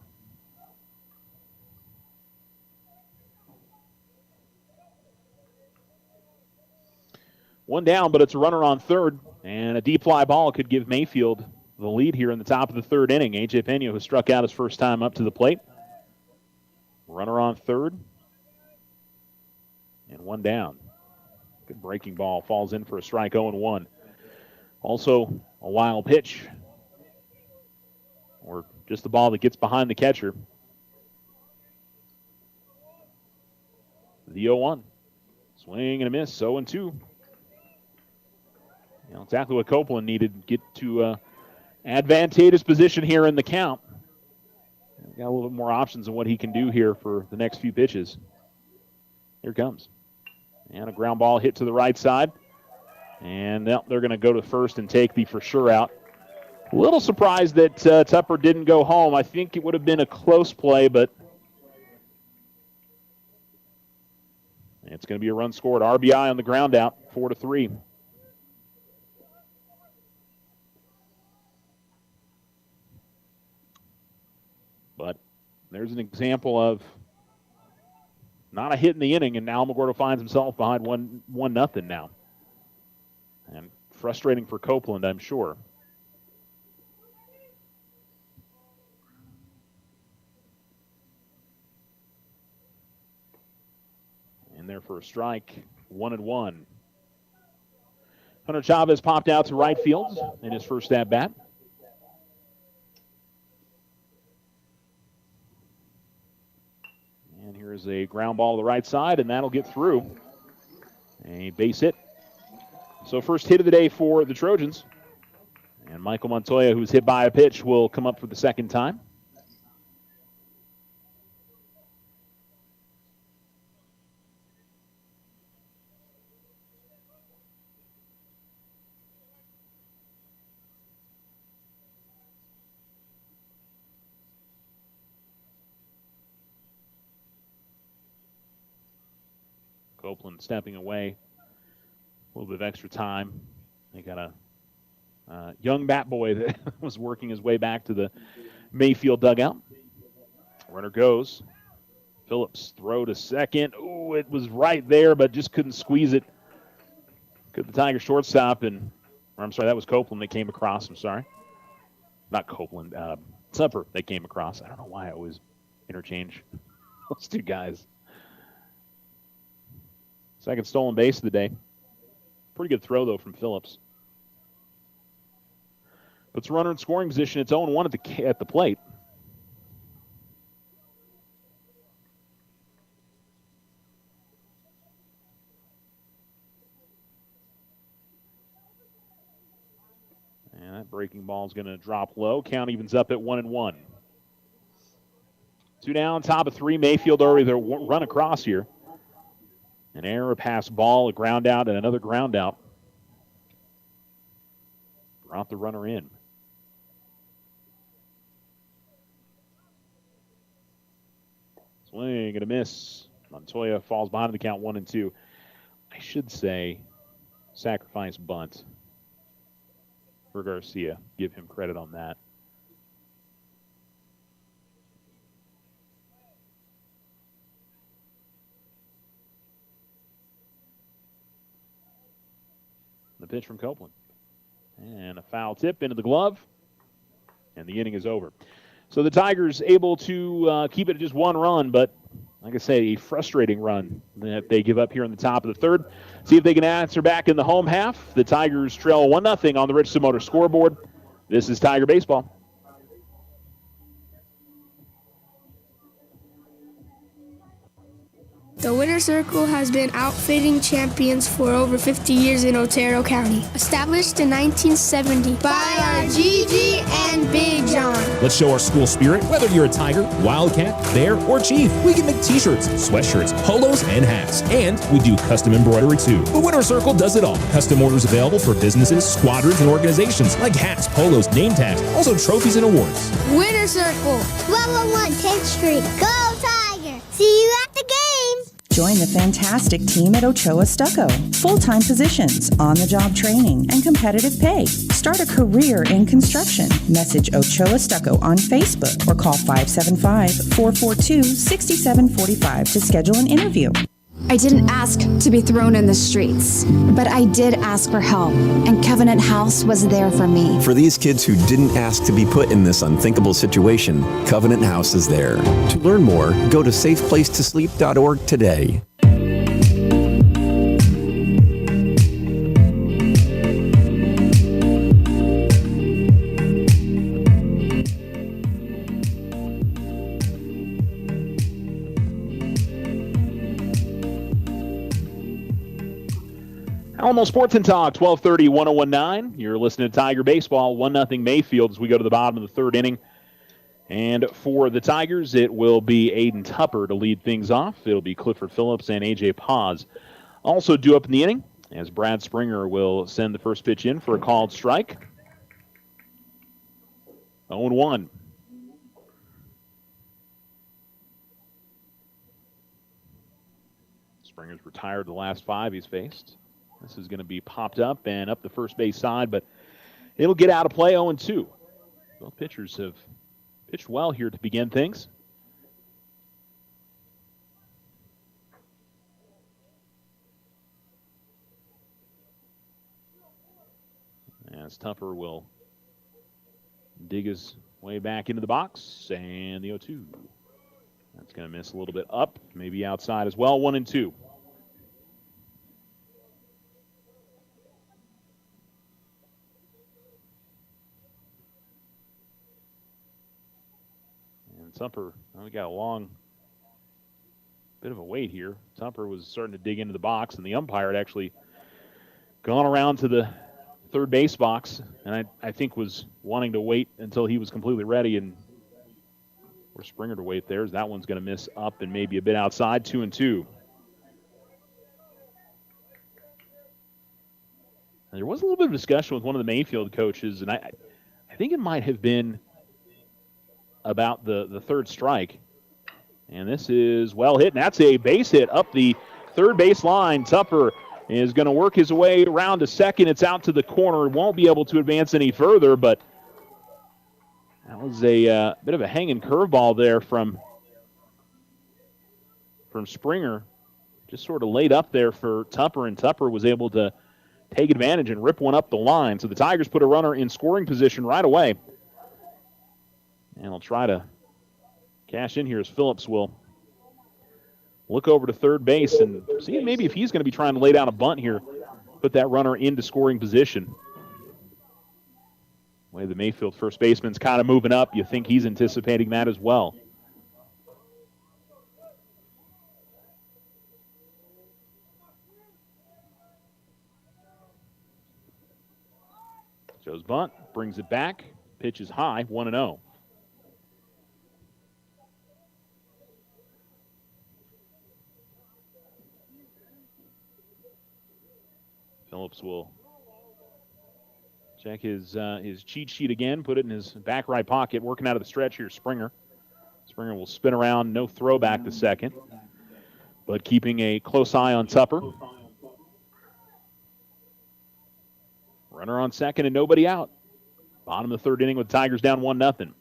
One down, but it's a runner on third, and a deep fly ball could give Mayfield the lead here in the top of the third inning. A.J. Pena, who struck out his first time up to the plate. Runner on third, and one down. Good breaking ball, falls in for a strike, 0-1. Also, a wild pitch, or just the ball that gets behind the catcher. The 0-1. Swing and a miss, 0-2. You know, exactly what Copeland needed to get to advantageous position here in the count. Got a little bit more options on what he can do here for the next few pitches. Here it comes. And a ground ball hit to the right side. And they're going to go to first and take the for sure out. A little surprised that Tupper didn't go home. I think it would have been a close play, but it's going to be a run scored. RBI on the ground out, 4-3. But there's an example of not a hit in the inning, and Alamogordo finds himself behind 1-0 now. And frustrating for Copeland, I'm sure. In there for a strike, 1-1. Hunter Chavez popped out to right field in his first at-bat. And here's a ground ball to the right side, and that'll get through. A base hit. So first hit of the day for the Trojans. And Michael Montoya, who's hit by a pitch, will come up for the second time. Copeland stepping away. A little bit of extra time. They got a young bat boy that was working his way back to the Mayfield dugout. Runner goes. Phillips throw to second. Oh, it was right there, but just couldn't squeeze it. Could the Tiger shortstop, and I'm sorry, that was Copeland that came across. I'm sorry. Not Copeland. Tupper that came across. I don't know why I always interchange those two guys. Second stolen base of the day. Pretty good throw, though, from Phillips. Puts a runner in scoring position. It's 0-1 at the plate. And that breaking ball is going to drop low. Count evens up at 1-1. 2 down, top of 3. Mayfield already there, run across here. An error, a pass ball, a ground out, and another ground out. Brought the runner in. Swing and a miss. Montoya falls behind the count, 1-2. I should say sacrifice bunt for Garcia. Give him credit on that. The pitch from Copeland. And a foul tip into the glove. And the inning is over. So the Tigers able to keep it at just 1 run, but like I say, a frustrating run that they give up here in the top of the third. See if they can answer back in the home half. The Tigers trail 1-0 on the Richardson Motor scoreboard. This is Tiger Baseball. The Winter Circle has been outfitting champions for over 50 years in Otero County. Established in 1970 by our Gigi and Big John. Let's show our school spirit. Whether you're a Tiger, Wildcat, Bear, or Chief, we can make t-shirts, sweatshirts, polos, and hats. And we do custom embroidery too. The Winter Circle does it all. Custom orders available for businesses, squadrons, and organizations like hats, polos, name tags, also trophies and awards. Winter Circle. 1201 10th Street. Go Tiger! See you at the game! Join the fantastic team at Ochoa Stucco. Full-time positions, on-the-job training, and competitive pay. Start a career in construction. Message Ochoa Stucco on Facebook or call 575-442-6745 to schedule an interview. I didn't ask to be thrown in the streets, but I did ask for help, and Covenant House was there for me. For these kids who didn't ask to be put in this unthinkable situation, Covenant House is there. To learn more, go to safeplacetosleep.org today. Alamo Sports and Talk, 1230, 1019. You're listening to Tiger Baseball, 1-0 Mayfield as we go to the bottom of the third inning. And for the Tigers, it will be Aiden Tupper to lead things off. It'll be Clifford Phillips and A.J. Paz. Also due up in the inning, as Brad Springer will send the first pitch in for a called strike. 0-1. Springer's retired the last 5 he's faced. This is going to be popped up and up the first base side, but it'll get out of play 0-2. Both pitchers have pitched well here to begin things. As Tupper will dig his way back into the box, and the 0-2. That's going to miss a little bit up, maybe outside as well, 1-2. Tupper, we got a long bit of a wait here. Tupper was starting to dig into the box, and the umpire had actually gone around to the third base box, and I think was wanting to wait until he was completely ready, and for Springer to wait there, as that one's going to miss up and maybe a bit outside, 2-2. And there was a little bit of discussion with one of the Mayfield coaches, and I think it might have been about the third strike. And this is well hit, and that's a base hit up the third base line. Tupper is going to work his way around to second. It's out to the corner. Won't be able to advance any further, but that was a bit of a hanging curveball there from Springer. Just sort of laid up there for Tupper, and Tupper was able to take advantage and rip one up the line. So the Tigers put a runner in scoring position right away. And I'll try to cash in here as Phillips will look over to third base and see maybe if he's going to be trying to lay down a bunt here, put that runner into scoring position. The way the Mayfield first baseman's kind of moving up, you think he's anticipating that as well. Joe's bunt, brings it back, pitch is high, 1-0. Phillips will check his cheat sheet again, put it in his back right pocket, working out of the stretch here, Springer. Springer will spin around, no throwback to second, but keeping a close eye on Tupper. Runner on second and nobody out. Bottom of the third inning with Tigers down 1-0.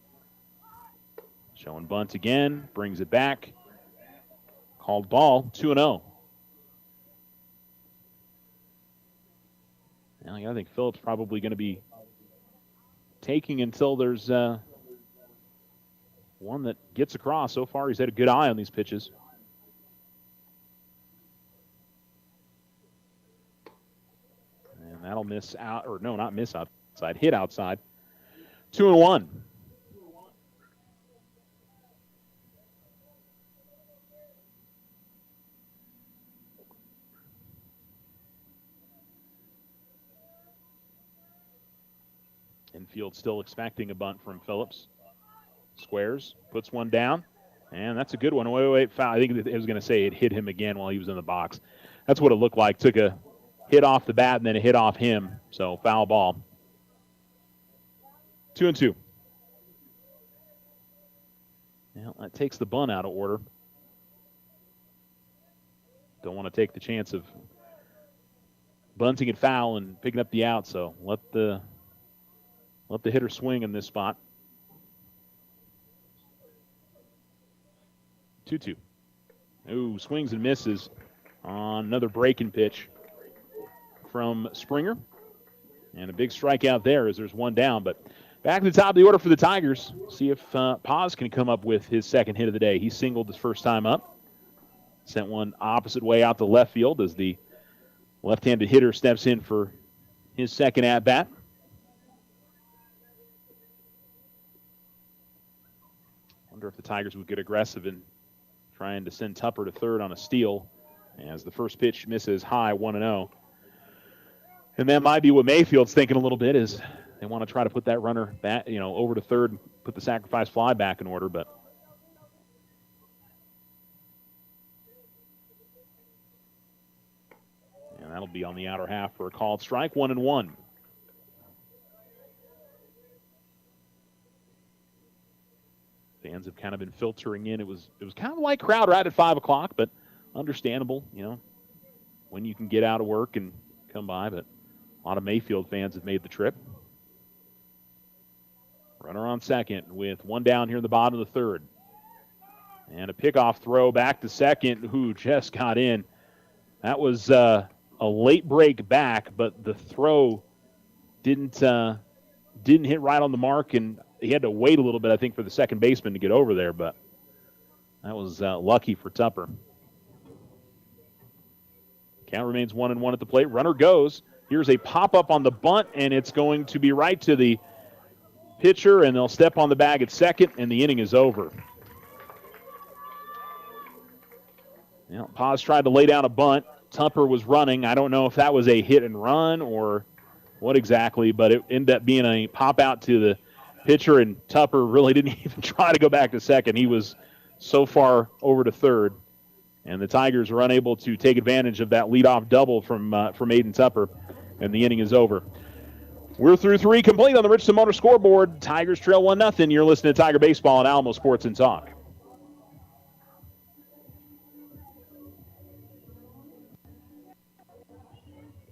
Showing bunt again, brings it back. Called ball, 2-0. I think Phillips probably going to be taking until there's one that gets across. So far, he's had a good eye on these pitches. And that'll miss out, or no, not miss outside, hit outside. 2-1. Infield still expecting a bunt from Phillips. Squares, puts one down, and that's a good one. Wait, foul. I think it was going to say it hit him again while he was in the box. That's what it looked like. Took a hit off the bat and then a hit off him, so foul ball. 2-2. Well, that takes the bunt out of order. don't want to take the chance of bunting and foul and picking up the out, so let the hitter swing in this spot. 2-2. Ooh, swings and misses on another breaking pitch from Springer. And a big strikeout there as there's one down. But back to the top of the order for the Tigers. See if Paz can come up with his second hit of the day. He singled his first time up. Sent one opposite way out to left field as the left-handed hitter steps in for his second at-bat. Wonder if the Tigers would get aggressive in trying to send Tupper to third on a steal as the first pitch misses high, 1-0. And that might be what Mayfield's thinking a little bit, is they want to try to put that runner back, over to third and put the sacrifice fly back in order, but and that'll be on the outer half for a called strike, 1-1. Fans have kind of been filtering in. It was kind of like crowd right at 5 o'clock, but understandable, when you can get out of work and come by, but a lot of Mayfield fans have made the trip. Runner on second with one down here in the bottom of the third. And a pickoff throw back to second, who just got in. That was a late break back, but the throw didn't hit right on the mark, and he had to wait a little bit, I think, for the second baseman to get over there, but that was lucky for Tupper. Count remains 1-1 at the plate. Runner goes. Here's a pop-up on the bunt, and it's going to be right to the pitcher, and they'll step on the bag at second, and the inning is over. Paz tried to lay down a bunt. Tupper was running. I don't know if that was a hit and run or what exactly, but it ended up being a pop-out to the pitcher, and Tupper really didn't even try to go back to second. He was so far over to third, and the Tigers were unable to take advantage of that leadoff double from Aiden Tupper, and the inning is over. We're through 3 complete on the Richardson Motor scoreboard. Tigers trail 1-0. You're listening to Tiger Baseball on Alamo Sports and Talk.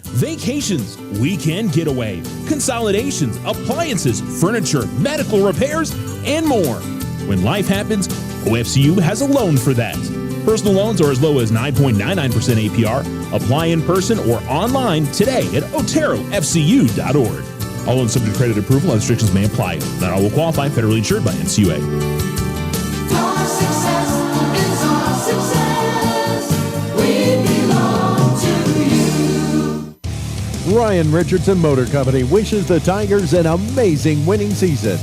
Vacations, weekend getaway, consolidations, appliances, furniture, medical repairs, and more. When life happens, OFCU has a loan for that. Personal loans are as low as 9.99% APR. Apply in person or online today at oterofcu.org. All loans subject to credit approval and restrictions may apply. Not all will qualify. Federally insured by NCUA. Our success is our success. We belong to you. Ryan Richardson Motor Company wishes the Tigers an amazing winning season.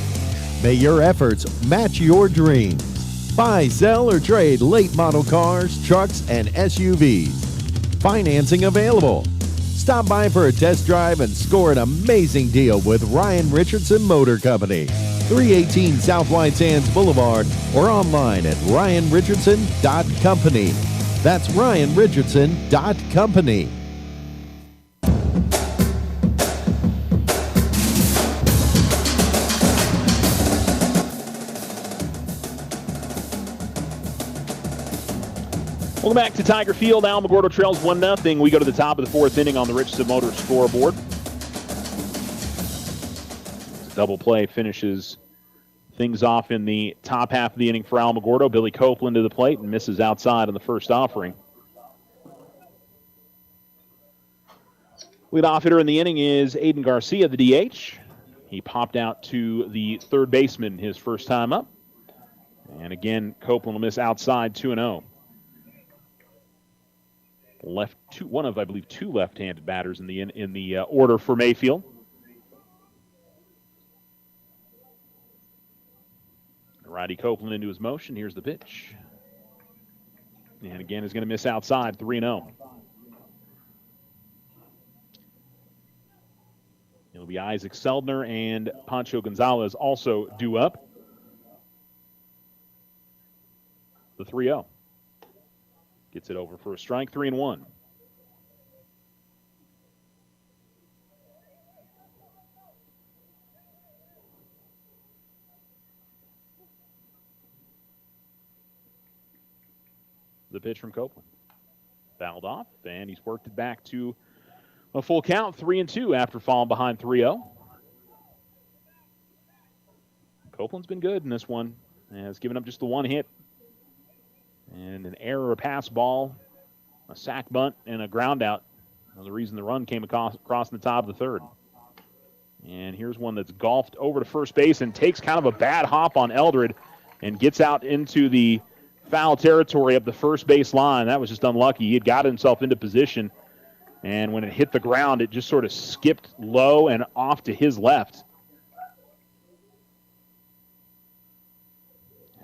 May your efforts match your dreams. Buy, sell, or trade late model cars, trucks, and SUVs. Financing available. Stop by for a test drive and score an amazing deal with Ryan Richardson Motor Company. 318 South White Sands Boulevard or online at ryanrichardson.company. That's ryanrichardson.company. Welcome back to Tiger Field. Alamogordo trails 1-0. We go to the top of the 4th inning on the Richardson Motor scoreboard. Double play finishes things off in the top half of the inning for Alamogordo. Billy Copeland to the plate and misses outside on the first offering. Leadoff hitter in the inning is Aiden Garcia, the DH. He popped out to the third baseman his first time up. And again, Copeland will miss outside, 2-0. One of, I believe, 2 left-handed batters in the order for Mayfield. Righty Copeland into his motion. Here's the pitch. And again, is going to miss outside, 3-0. It'll be Isaac Seldner and Pancho Gonzalez also due up. The 3-0. Gets it over for a strike, 3-1. The pitch from Copeland. Fouled off, and he's worked it back to a full count, 3-2 after falling behind 3-0. Copeland's been good in this one. Has given up just the one hit. And an error, a pass ball, a sack bunt, and a ground out. The reason the run came across in the top of the third. And here's one that's golfed over to first base and takes kind of a bad hop on Eldred and gets out into the foul territory up the first base line. That was just unlucky. He had got himself into position, and when it hit the ground, it just sort of skipped low and off to his left.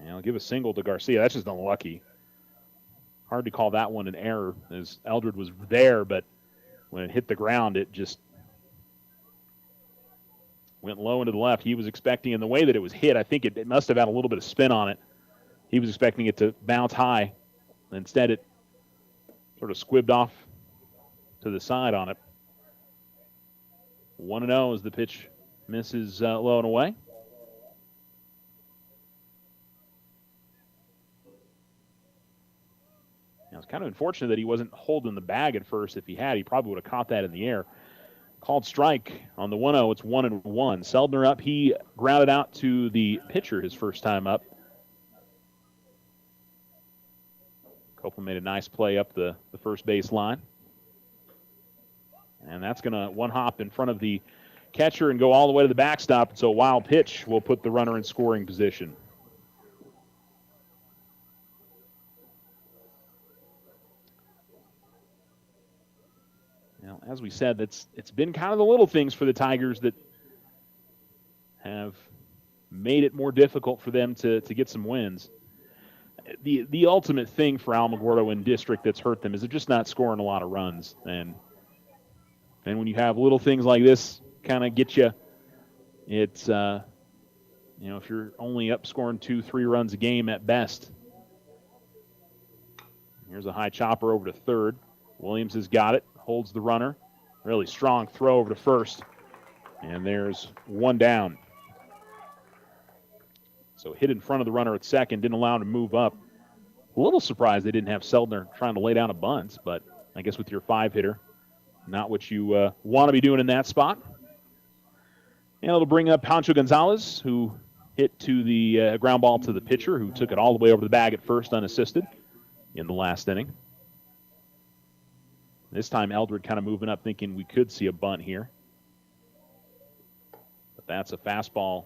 And I'll give a single to Garcia. That's just unlucky. Hard to call that one an error, as Eldred was there, but when it hit the ground, it just went low into the left. He was expecting, in the way that it was hit, I think it must have had a little bit of spin on it. He was expecting it to bounce high. Instead, it sort of squibbed off to the side on it. 1-0 as the pitch misses low and away. Now, it's kind of unfortunate that he wasn't holding the bag at first. If he had, he probably would have caught that in the air. Called strike on the 1-0. It's 1-1. Seldner up. He grounded out to the pitcher his first time up. Copeland made a nice play up the first base line. And that's going to one hop in front of the catcher and go all the way to the backstop. So a wild pitch will put the runner in scoring position. Now, as we said, it's been kind of the little things for the Tigers that have made it more difficult for them to get some wins. The ultimate thing for Alamogordo in district that's hurt them is they're just not scoring a lot of runs. And when you have little things like this kind of get you, it's, if you're only up scoring 2-3 runs a game at best. Here's a high chopper over to third. Williams has got it, holds the runner. Really strong throw over to first. And there's one down. So hit in front of the runner at second, didn't allow him to move up. A little surprised they didn't have Seldner trying to lay down a bunt, but I guess with your 5-hitter, not what you want to be doing in that spot. And it'll bring up Pancho Gonzalez, who hit to the ground ball to the pitcher, who took it all the way over the bag at first unassisted in the last inning. This time Eldred kind of moving up, thinking we could see a bunt here. But that's a fastball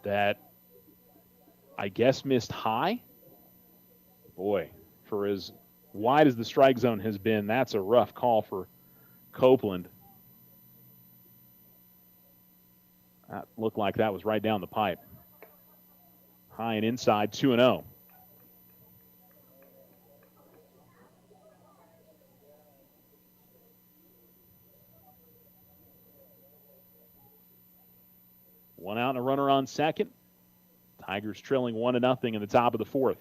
that I guess missed high. Boy, for as wide as the strike zone has been, that's a rough call for Copeland. That looked like that was right down the pipe. High and inside, 2-0. One out and a runner on second. Tigers trailing 1-0 in the top of the fourth.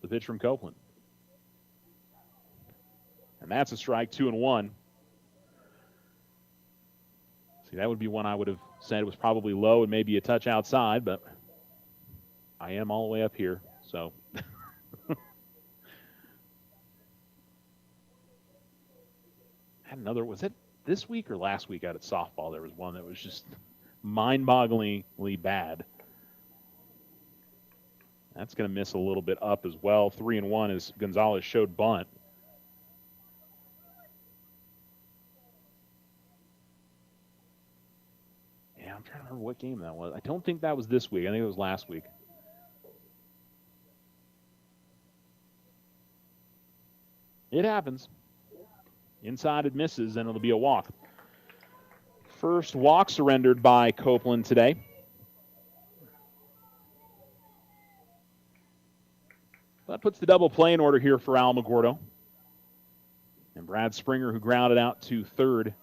The pitch from Copeland. And that's a strike, 2-1. See, that would be one I would have said was probably low and maybe a touch outside, but I am all the way up here, so. Had another, was it this week or last week out at softball? There was one that was just mind-bogglingly bad. That's going to miss a little bit up as well. 3-1 as Gonzalez showed bunt. Yeah, I'm trying to remember what game that was. I don't think that was this week. I think it was last week. It happens. Inside it misses, and it'll be a walk. First walk surrendered by Copeland today. That puts the double play in order here for Alamogordo. And Brad Springer, who grounded out to third,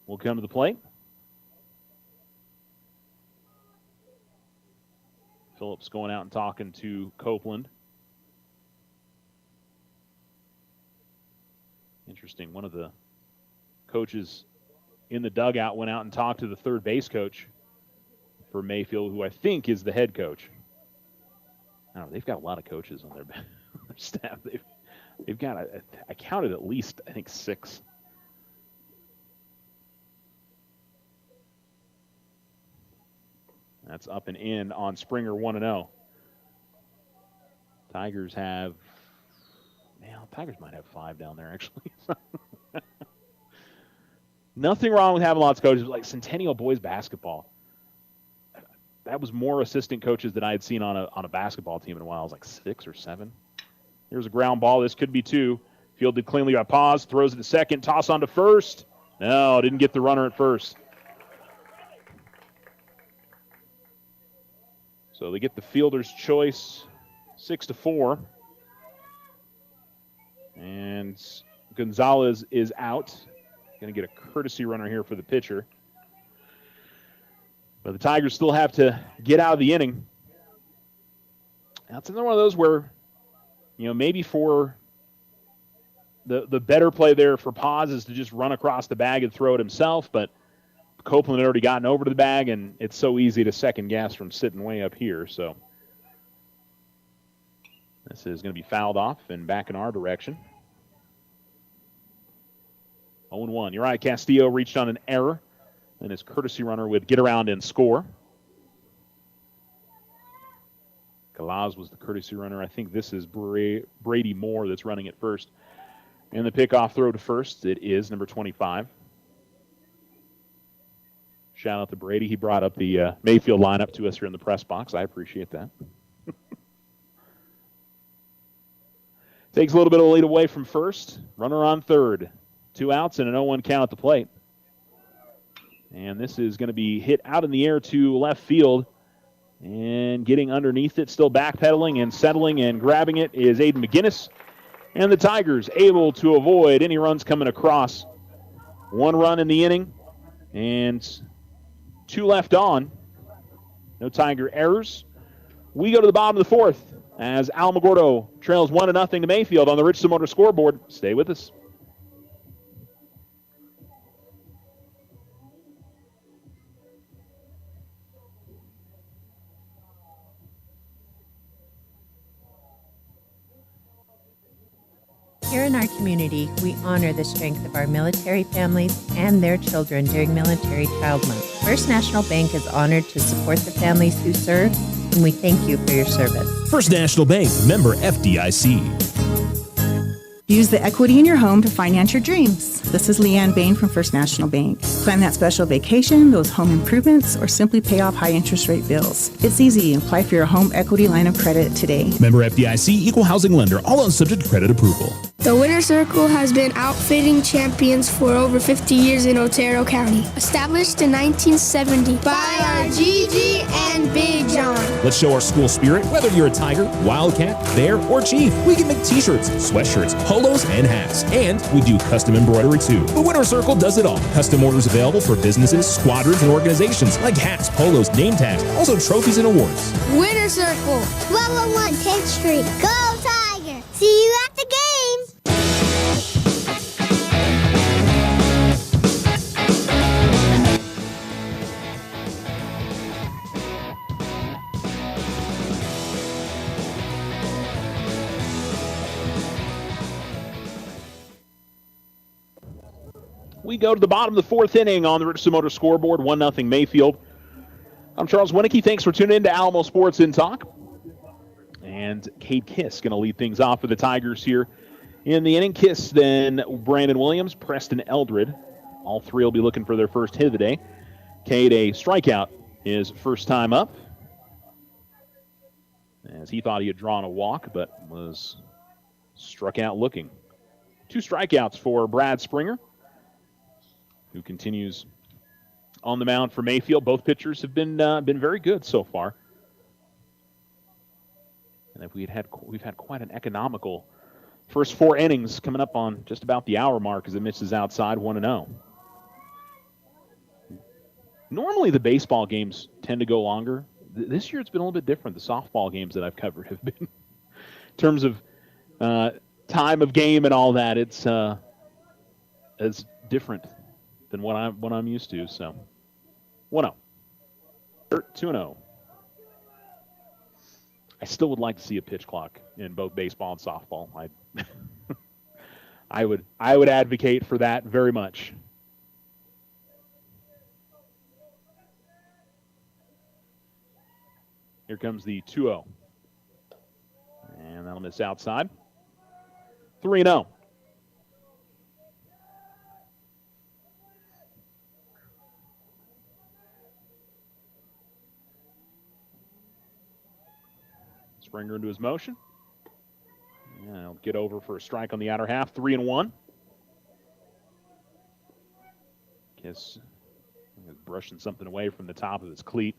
will come to the plate. Phillips going out and talking to Copeland. Interesting. One of the coaches in the dugout went out and talked to the third base coach for Mayfield, who I think is the head coach. don't know, they've got a lot of coaches on their staff. They've got, I counted at least, I think, 6. That's up and in on Springer, 1-0. Tigers have, Tigers might have 5 down there, actually. Nothing wrong with having lots of coaches, like Centennial Boys basketball. That was more assistant coaches than I had seen on a basketball team in a while. I was like 6 or 7. Here's a ground ball. This could be 2. Fielded cleanly by Paz. Throws it to second. Toss on to first. No, didn't get the runner at first. So they get the fielder's choice, 6-4. And Gonzalez is out. Going to get a courtesy runner here for the pitcher. But the Tigers still have to get out of the inning. That's another one of those where, maybe for the better play there for Paz is to just run across the bag and throw it himself. But Copeland had already gotten over to the bag, and it's so easy to second guess from sitting way up here. So this is going to be fouled off and back in our direction. 0-1. Uriah Castillo reached on an error, and his courtesy runner would get around and score. Galaz was the courtesy runner. I think this is Brady Moore that's running at first. And the pickoff throw to first, it is number 25. Shout out to Brady. He brought up the Mayfield lineup to us here in the press box. I appreciate that. Takes a little bit of a lead away from first. Runner on third. 2 outs and an 0-1 count at the plate. And this is going to be hit out in the air to left field. And getting underneath it, still backpedaling and settling and grabbing it is Aiden McGinnis. And the Tigers able to avoid any runs coming across. 1 run in the inning and 2 left on. No Tiger errors. We go to the bottom of the 4th as Alamogordo trails 1-0 to Mayfield on the Richardson Motor scoreboard. Stay with us. Here in our community, we honor the strength of our military families and their children during Military Child Month. First National Bank is honored to support the families who serve, and we thank you for your service. First National Bank, member FDIC. Use the equity in your home to finance your dreams. This is Leanne Bain from First National Bank. Plan that special vacation, those home improvements, or simply pay off high interest rate bills. It's easy. Apply for your home equity line of credit today. Member FDIC, equal housing lender, all loans subject to credit approval. The Winter Circle has been outfitting champions for over 50 years in Otero County. Established in 1970 by our Gigi and Big John. Let's show our school spirit. Whether you're a Tiger, Wildcat, Bear, or Chief, we can make t-shirts, sweatshirts, polos, and hats. And we do custom embroidery too. The Winter Circle does it all. Custom orders available for businesses, squadrons, and organizations like hats, polos, name tags, also trophies and awards. Winter Circle, 1201 10th Street. Go Tiger! See you at the game! We go to the bottom of the 4th inning on the Richardson Motor scoreboard, 1-0 Mayfield. I'm Charles Winicky. Thanks for tuning in to Alamo Sports in Talk. And Cade Kiss going to lead things off for the Tigers here in the inning. Kiss, then Brandon Williams, Preston Eldred. All 3 will be looking for their first hit of the day. Cade, a strikeout, his first time up, as he thought he had drawn a walk, but was struck out looking. 2 strikeouts for Brad Springer, who continues on the mound for Mayfield. Both pitchers have been very good so far. And if we've had quite an economical first 4 innings, coming up on just about the hour mark as it misses outside 1-0. Normally the baseball games tend to go longer. This year it's been a little bit different. The softball games that I've covered have been, in terms of time of game and all that, it's as different than what I'm used to. So 1-0. 2-0. I still would like to see a pitch clock in both baseball and softball. I would advocate for that very much. Here comes the 2-0. And that'll miss outside. 3-0. Springer into his motion. And he'll get over for a strike on the outer half. 3-1. Kiss is brushing something away from the top of his cleat.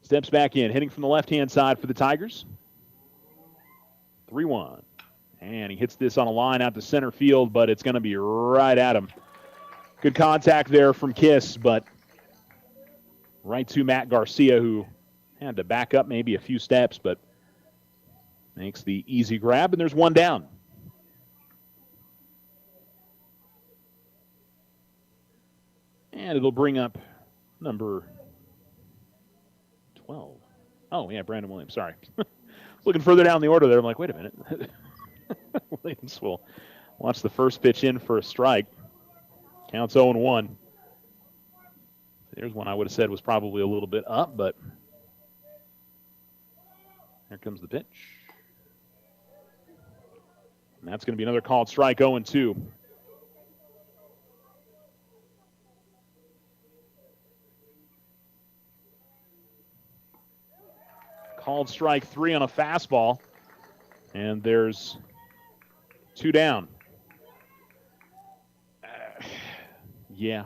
Steps back in, hitting from the left-hand side for the Tigers. 3-1. And he hits this on a line out to center field, but it's going to be right at him. Good contact there from Kiss, but right to Matt Garcia, who had to back up maybe a few steps, but makes the easy grab, and there's one down. And it'll bring up number 12. Oh, yeah, Brandon Williams, sorry. Looking further down the order there, I'm like, wait a minute. Williams will watch the first pitch in for a strike. Counts 0-1. There's one I would have said was probably a little bit up, but here comes the pitch. And that's going to be another called strike, 0-2. Called strike 3 on a fastball. And there's 2 down. Yeah.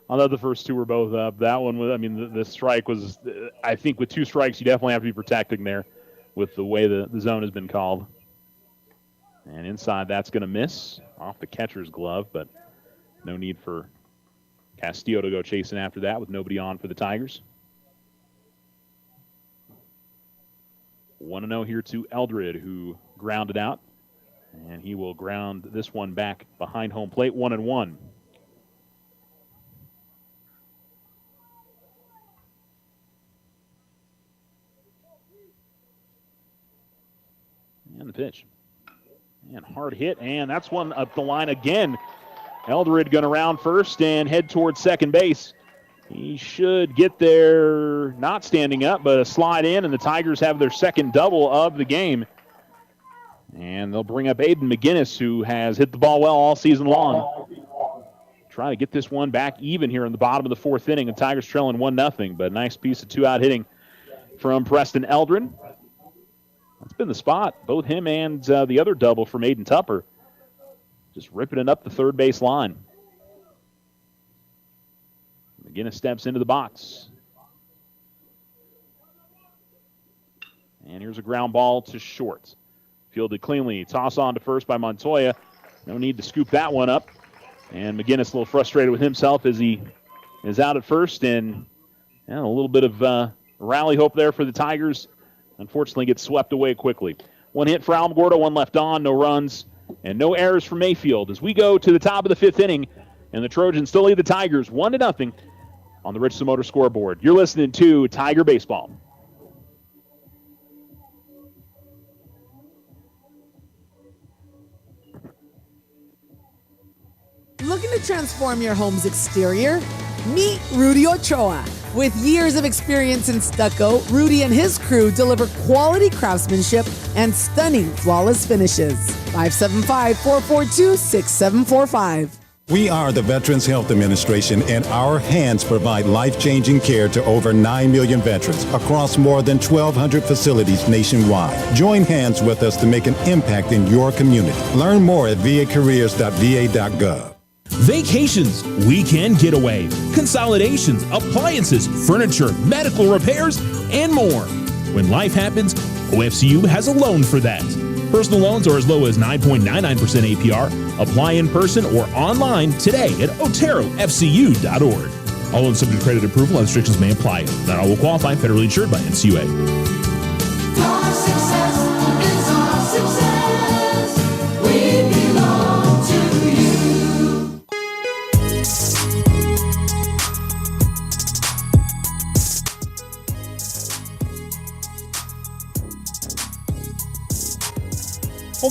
Although the first 2 were both up. That one was, I mean, the strike was, I think with 2 strikes, you definitely have to be protecting there with the way the zone has been called. And inside, that's going to miss off the catcher's glove, but no need for Castillo to go chasing after that with nobody on for the Tigers. 1-0 here to Eldred, who grounded out. And he will ground this one back behind home plate, 1-1. And the pitch. And hard hit, and that's one up the line again. Eldred going to round first and head towards second base. He should get there, not standing up, but a slide in, and the Tigers have their second double of the game. And they'll bring up Aiden McGinnis, who has hit the ball well all season long. Try to get this one back even here in the bottom of the 4th inning. The Tigers trailing 1-0, but a nice piece of 2-out hitting from Preston Eldred. That's been the spot. Both him and the other double from Aiden Tupper just ripping it up the third base line. McGinnis steps into the box. And here's a ground ball to short. Fielded cleanly. Toss on to first by Montoya. No need to scoop that one up. And McGinnis a little frustrated with himself as he is out at first. And a little bit of rally hope there for the Tigers. Unfortunately gets swept away quickly. One hit for Alamogordo, 1 left on, no runs, and no errors for Mayfield. As we go to the top of the 5th inning, and the Trojans still lead the Tigers 1-0 on the Richardson Motor scoreboard. You're listening to Tiger Baseball. Looking to transform your home's exterior? Meet Rudy Ochoa. With years of experience in stucco, Rudy and his crew deliver quality craftsmanship and stunning flawless finishes. 575-442-6745. We are the Veterans Health Administration, and our hands provide life-changing care to over 9 million veterans across more than 1,200 facilities nationwide. Join hands with us to make an impact in your community. Learn more at vacareers.va.gov. Vacations, weekend getaway, consolidations, appliances, furniture, medical repairs, and more. When life happens, OFCU has a loan for that. Personal loans are as low as 9.99% APR. Apply in person or online today at oterofcu.org. All loans subject to credit approval and restrictions may apply. Not all will qualify. Federally insured by NCUA. Our success is our success. We belong to you.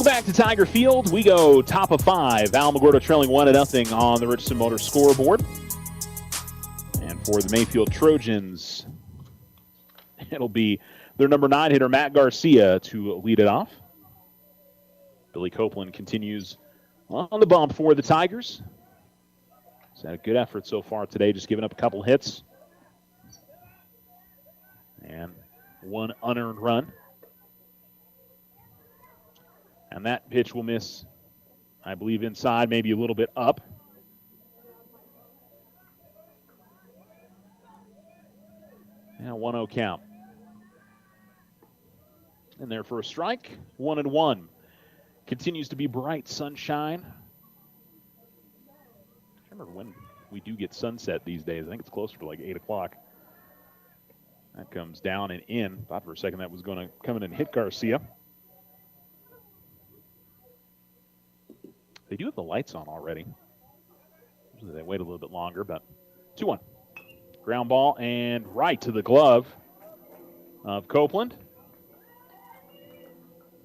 Welcome back to Tiger Field. We go top of 5. Alamogordo trailing 1-0 on the Richardson Motors scoreboard. And for the Mayfield Trojans, it'll be their number 9 hitter, Matt Garcia, to lead it off. Billy Copeland continues on the bump for the Tigers. He's had a good effort so far today, just giving up a couple hits. And one unearned run. And that pitch will miss, I believe, inside, maybe a little bit up. And a 1-0 count. And there for a strike, 1-1. Continues to be bright sunshine. I can't remember when we do get sunset these days. I think it's closer to like 8 o'clock. That comes down and in. Thought for a second that was going to come in and hit Garcia. They do have the lights on already. Usually they wait a little bit longer, but 2-1. Ground ball and right to the glove of Copeland.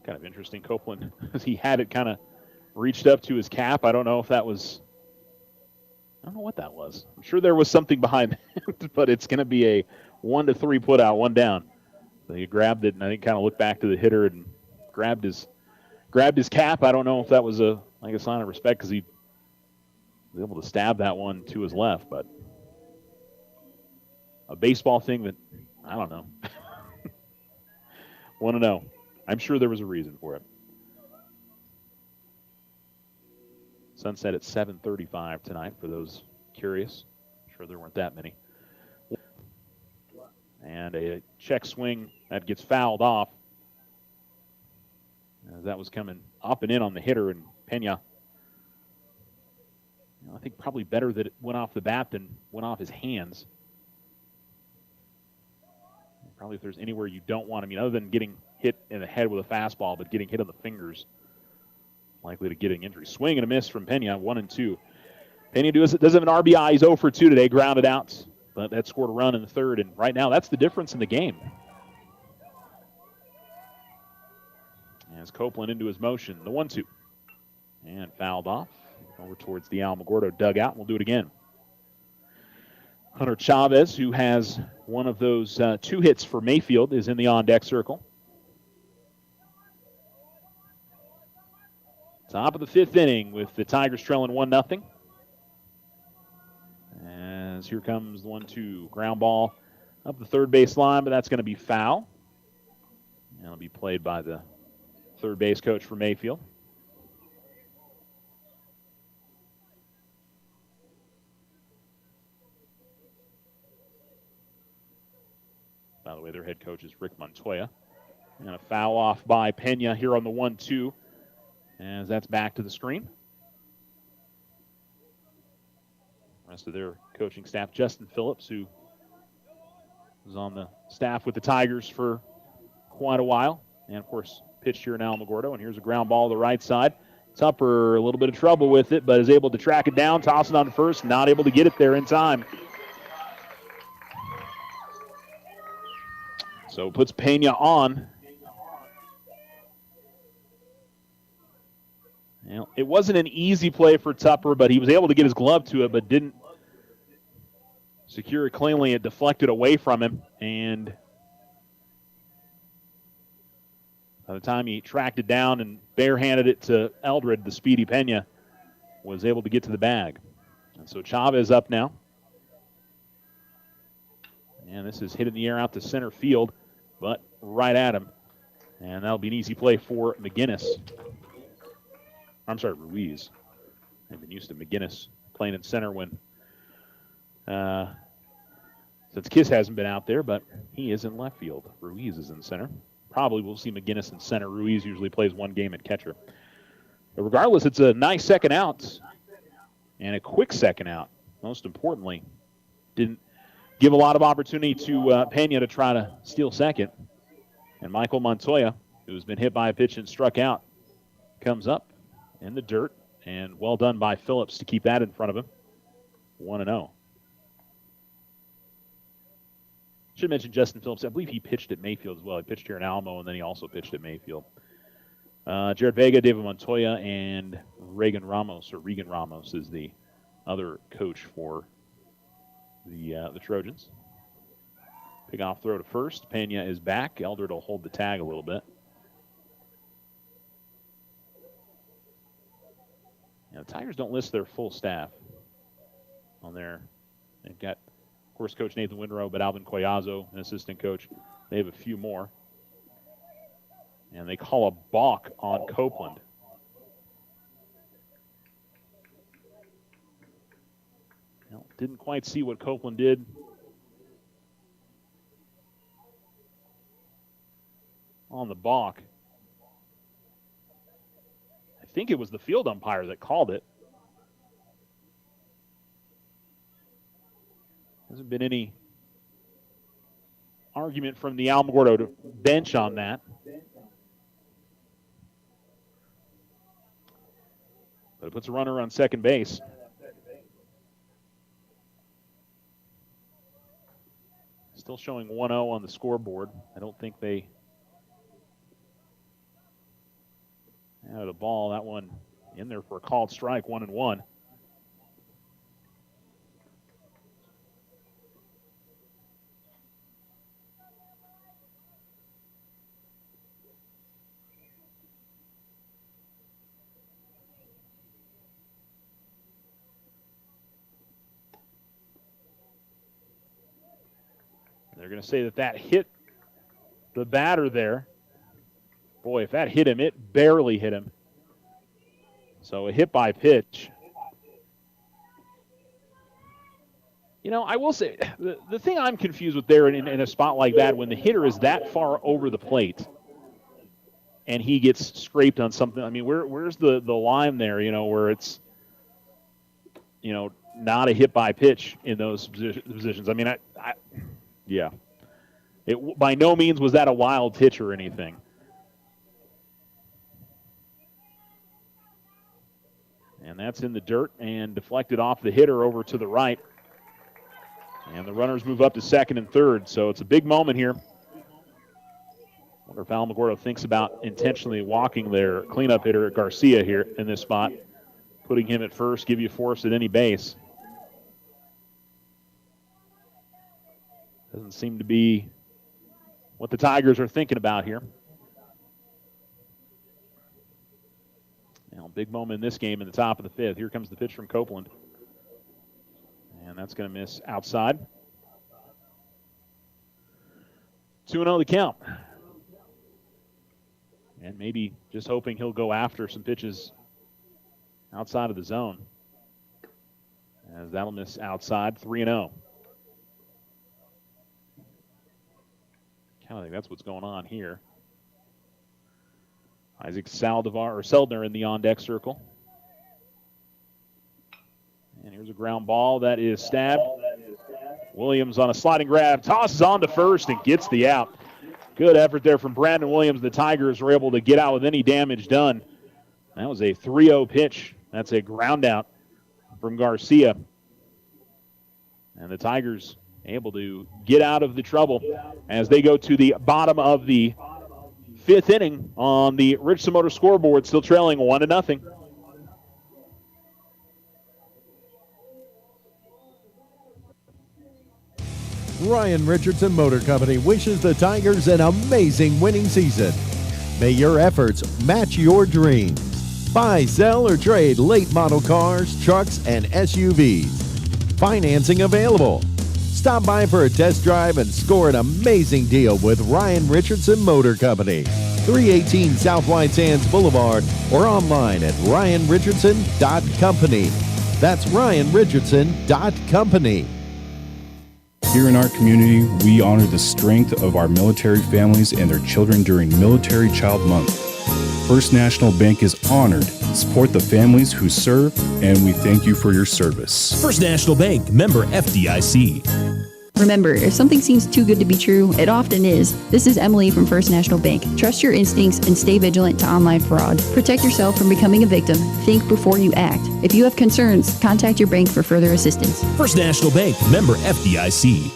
Kind of interesting. Copeland, he had it kind of reached up to his cap. I don't know if that was, I don't know what that was. I'm sure there was something behind that, but it's going to be a 1-3 put out, 1 down. So he grabbed it, and I think kind of looked back to the hitter and grabbed his cap. I don't know if that was a sign of respect because he was able to stab that one to his left, but a baseball thing that, I don't know. 1-0. I'm sure there was a reason for it. Sunset at 7:35 tonight for those curious. I'm sure there weren't that many. And a check swing that gets fouled off. That was coming up and in on the hitter, and Pena, I think probably better that it went off the bat than went off his hands. Probably if there's anywhere you don't want, other than getting hit in the head with a fastball, but getting hit on the fingers, likely to get an injury. Swing and a miss from Pena, 1-2. Pena does have an RBI. He's 0 for 2 today, grounded out, but that scored a run in the third, and right now that's the difference in the game. As Copeland into his motion, the 1-2. And fouled off over towards the Alamogordo dugout. We'll do it again. Hunter Chavez, who has one of those 2 hits for Mayfield, is in the on-deck circle. Top of the 5th inning with the Tigers trailing 1-0. As here comes the 1-2. Ground ball up the third base line, but that's going to be foul. And it'll be played by the third base coach for Mayfield. By the way, their head coach is Rick Montoya. And a foul off by Pena here on the 1-2. As that's back to the screen. Rest of their coaching staff, Justin Phillips, who was on the staff with the Tigers for quite a while. And, of course, pitched here in Alamogordo. And here's a ground ball to the right side. Tupper, a little bit of trouble with it, but is able to track it down, toss it on first, not able to get it there in time. So puts Pena on. It wasn't an easy play for Tupper, but he was able to get his glove to it, but didn't secure it cleanly. It deflected away from him, and by the time he tracked it down and barehanded it to Eldred, the speedy Pena was able to get to the bag. And so Chavez up now. And this is hit in the air out to center field, but right at him. And that'll be an easy play for McGinnis. I'm sorry, Ruiz. I've been used to McGinnis playing in center when, since Kiss hasn't been out there, but he is in left field. Ruiz is in center. Probably we'll see McGinnis in center. Ruiz usually plays one game at catcher. But regardless, it's a nice second out and a quick second out. Most importantly, didn't give a lot of opportunity to Pena to try to steal second. And Michael Montoya, who's been hit by a pitch and struck out, comes up in the dirt. And well done by Phillips to keep that in front of him. 1-0. Should mention Justin Phillips. I believe he pitched at Mayfield as well. He pitched here in Alamo, and then he also pitched at Mayfield. Jared Vega, David Montoya, and Regan Ramos is the other coach for the Trojans. Pick off throw to first. Pena is back. Eldred will hold the tag a little bit. Now, the Tigers don't list their full staff on there. They've got, of course, Coach Nathan Windrow, but Alvin Collazo, an assistant coach. They have a few more. And they call a balk on Copeland. Well, didn't quite see what Copeland did. On the balk. I think it was the field umpire that called it. Hasn't been any argument from the Alamogordo bench on that. But it puts a runner on second base. Still showing 1-0 on the scoreboard. I don't think they had a ball. That one in there for a called strike, 1-1. They're going to say that hit the batter there. Boy, if that hit him, it barely hit him. So a hit by pitch. You know, I will say, the thing I'm confused with there in a spot like that, when the hitter is that far over the plate and he gets scraped on something, I mean, where's the line there, you know, where it's, you know, not a hit by pitch in those positions? I mean, yeah. It by no means was that a wild pitch or anything. And that's in the dirt and deflected off the hitter over to the right. And the runners move up to second and third. So it's a big moment here. I wonder if Alamogordo thinks about intentionally walking their cleanup hitter Garcia here in this spot, putting him at first, give you force at any base. Doesn't seem to be what the Tigers are thinking about here. Now, big moment in this game in the top of the fifth. Here comes the pitch from Copeland. And that's going to miss outside. 2-0 the count. And maybe just hoping he'll go after some pitches outside of the zone. As that'll miss outside, 3-0. I think that's what's going on here. Isaac Seldner in the on-deck circle. And here's a ground ball that is stabbed. Williams on a sliding grab, tosses on to first and gets the out. Good effort there from Brandon Williams. The Tigers were able to get out with any damage done. That was a 3-0 pitch. That's a ground out from Garcia. And the Tigers able to get out of the trouble as they go to the bottom of the fifth inning on the Richardson Motor scoreboard, still trailing 1-0. Ryan Richardson Motor Company wishes the Tigers an amazing winning season. May your efforts match your dreams. Buy, sell, or trade late model cars, trucks, and SUVs. Financing available. Stop by for a test drive and score an amazing deal with Ryan Richardson Motor Company. 318 South White Sands Boulevard or online at ryanrichardson.company. That's ryanrichardson.company. Here in our community, we honor the strength of our military families and their children during Military Child Month. First National Bank is honored to support the families who serve, and we thank you for your service. First National Bank, member FDIC. Remember, if something seems too good to be true, it often is. This is Emily from First National Bank. Trust your instincts and stay vigilant to online fraud. Protect yourself from becoming a victim. Think before you act. If you have concerns, contact your bank for further assistance. First National Bank, member FDIC.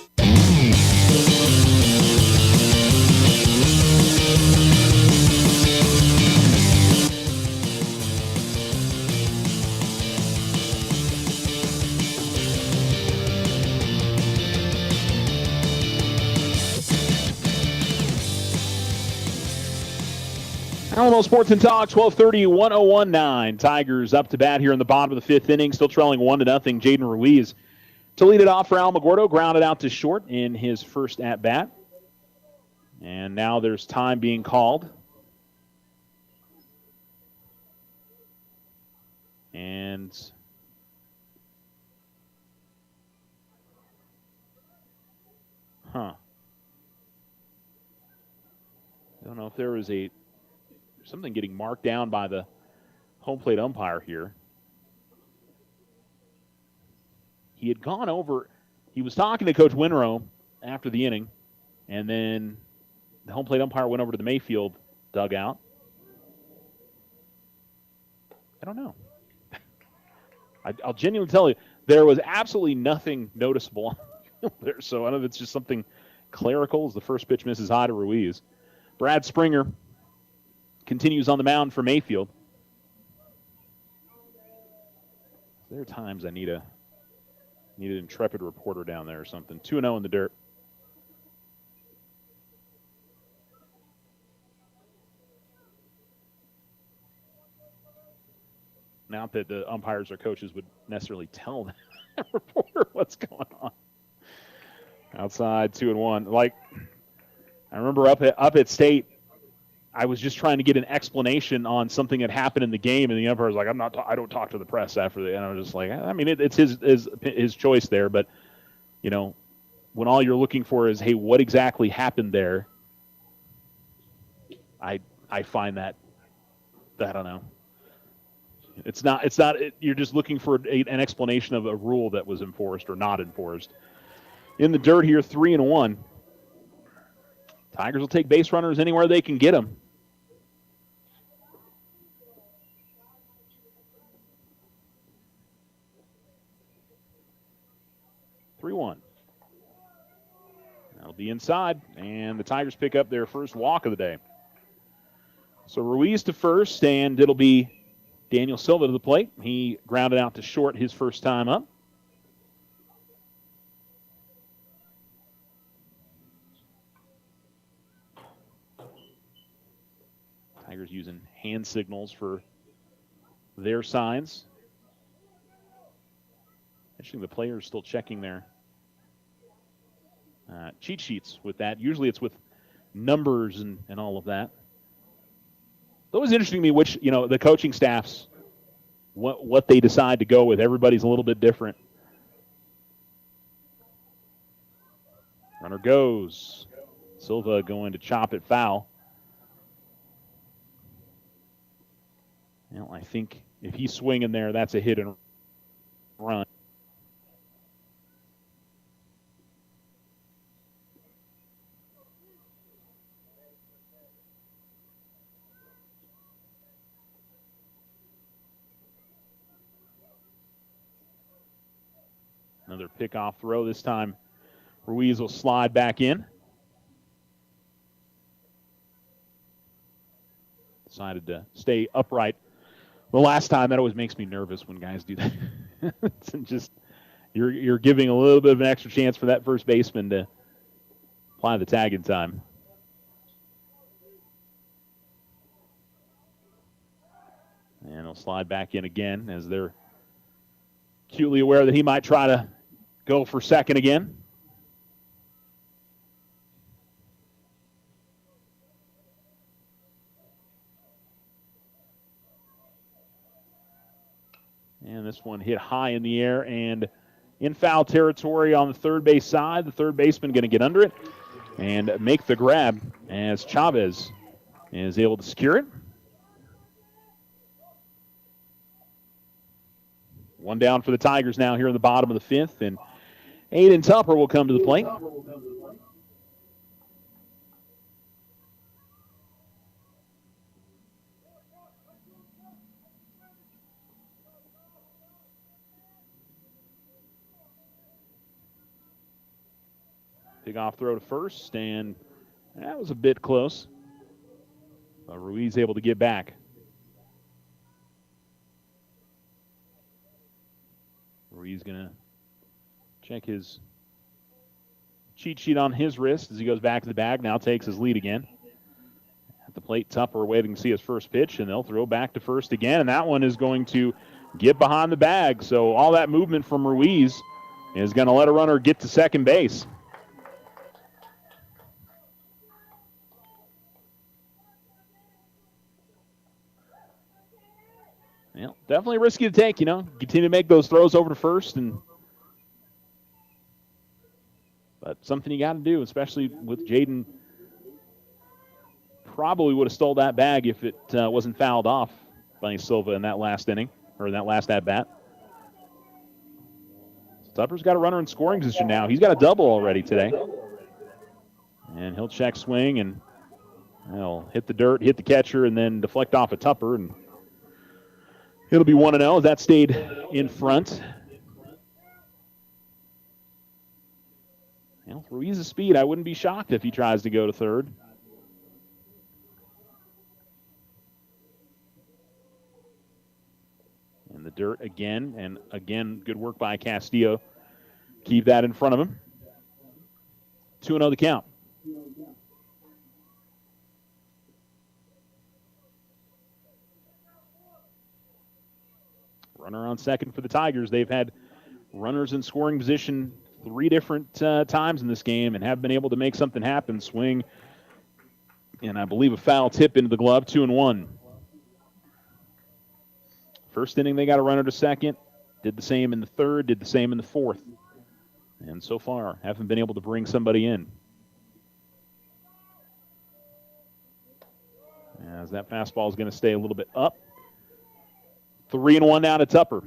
Alamo Sports and Talk, 12:30, 101.9. Tigers up to bat here in the bottom of the fifth inning, still trailing 1-0. Jaden Ruiz to lead it off for Alamogordo, grounded out to short in his first at-bat. And now there's time being called. And I don't know if there was something getting marked down by the home plate umpire here. He had gone over, he was talking to Coach Winrow after the inning, and then the home plate umpire went over to the Mayfield dugout. I don't know. I'll genuinely tell you, there was absolutely nothing noticeable there, so I don't know if it's just something clerical as the first pitch misses high to Ruiz. Brad Springer continues on the mound for Mayfield. There are times I need an intrepid reporter down there or something. 2-0 in the dirt. Not that the umpires or coaches would necessarily tell the reporter what's going on. Outside, 2-1. Like, I remember up at State, I was just trying to get an explanation on something that happened in the game, and the umpire was like, I don't talk to the press after the, and I was just like, I mean, it's his choice there, but, you know, when all you're looking for is, hey, what exactly happened there, I find that, I don't know. It's not. You're just looking for an explanation of a rule that was enforced or not enforced. In the dirt here, 3-1. Tigers will take base runners anywhere they can get them. That'll be inside, and the Tigers pick up their first walk of the day. So Ruiz to first, and it'll be Daniel Silva to the plate. He grounded out to short his first time up. Tigers using hand signals for their signs. Interesting, the players still checking their cheat sheets with that. Usually it's with numbers and all of that. It was interesting to me which, the coaching staffs, what they decide to go with. Everybody's a little bit different. Runner goes. Silva going to chop it foul. Well, I think if he's swinging there, that's a hit and run. Another pickoff throw. This time, Ruiz will slide back in. Decided to stay upright. The last time, that always makes me nervous when guys do that. It's just you're giving a little bit of an extra chance for that first baseman to apply the tag in time. And he'll slide back in again as they're acutely aware that he might try to go for second again. And this one hit high in the air and in foul territory on the third base side. The third baseman going to get under it and make the grab as Chavez is able to secure it. One down for the Tigers now here in the bottom of the fifth, and Aiden Tupper will come to the plate. Pick-off throw to first, and that was a bit close. Ruiz able to get back. Ruiz going to check his cheat sheet on his wrist as he goes back to the bag. Now takes his lead again. At the plate, Tupper waiting to see his first pitch, and they'll throw back to first again, and that one is going to get behind the bag. So all that movement from Ruiz is going to let a runner get to second base. Well, definitely risky to take, Continue to make those throws over to first, but something you got to do, especially with Jaden. Probably would have stole that bag if it wasn't fouled off by Silva in that last inning, or in that last at-bat. So Tupper's got a runner in scoring position now. He's got a double already today. And he'll check swing, and he'll hit the dirt, hit the catcher, and then deflect off a Tupper, and it'll be 1-0 as that stayed in front. Ruiz's speed, I wouldn't be shocked if he tries to go to third. In the dirt again, and again, good work by Castillo. Keep that in front of him. 2-0 the count. Runner on second for the Tigers. They've had runners in scoring position 3 different times in this game and have been able to make something happen. Swing, and I believe a foul tip into the glove, 2-1. First inning, they got a runner to second. Did the same in the third, did the same in the fourth. And so far, haven't been able to bring somebody in. As that fastball is going to stay a little bit up. 3-1 now to Tupper.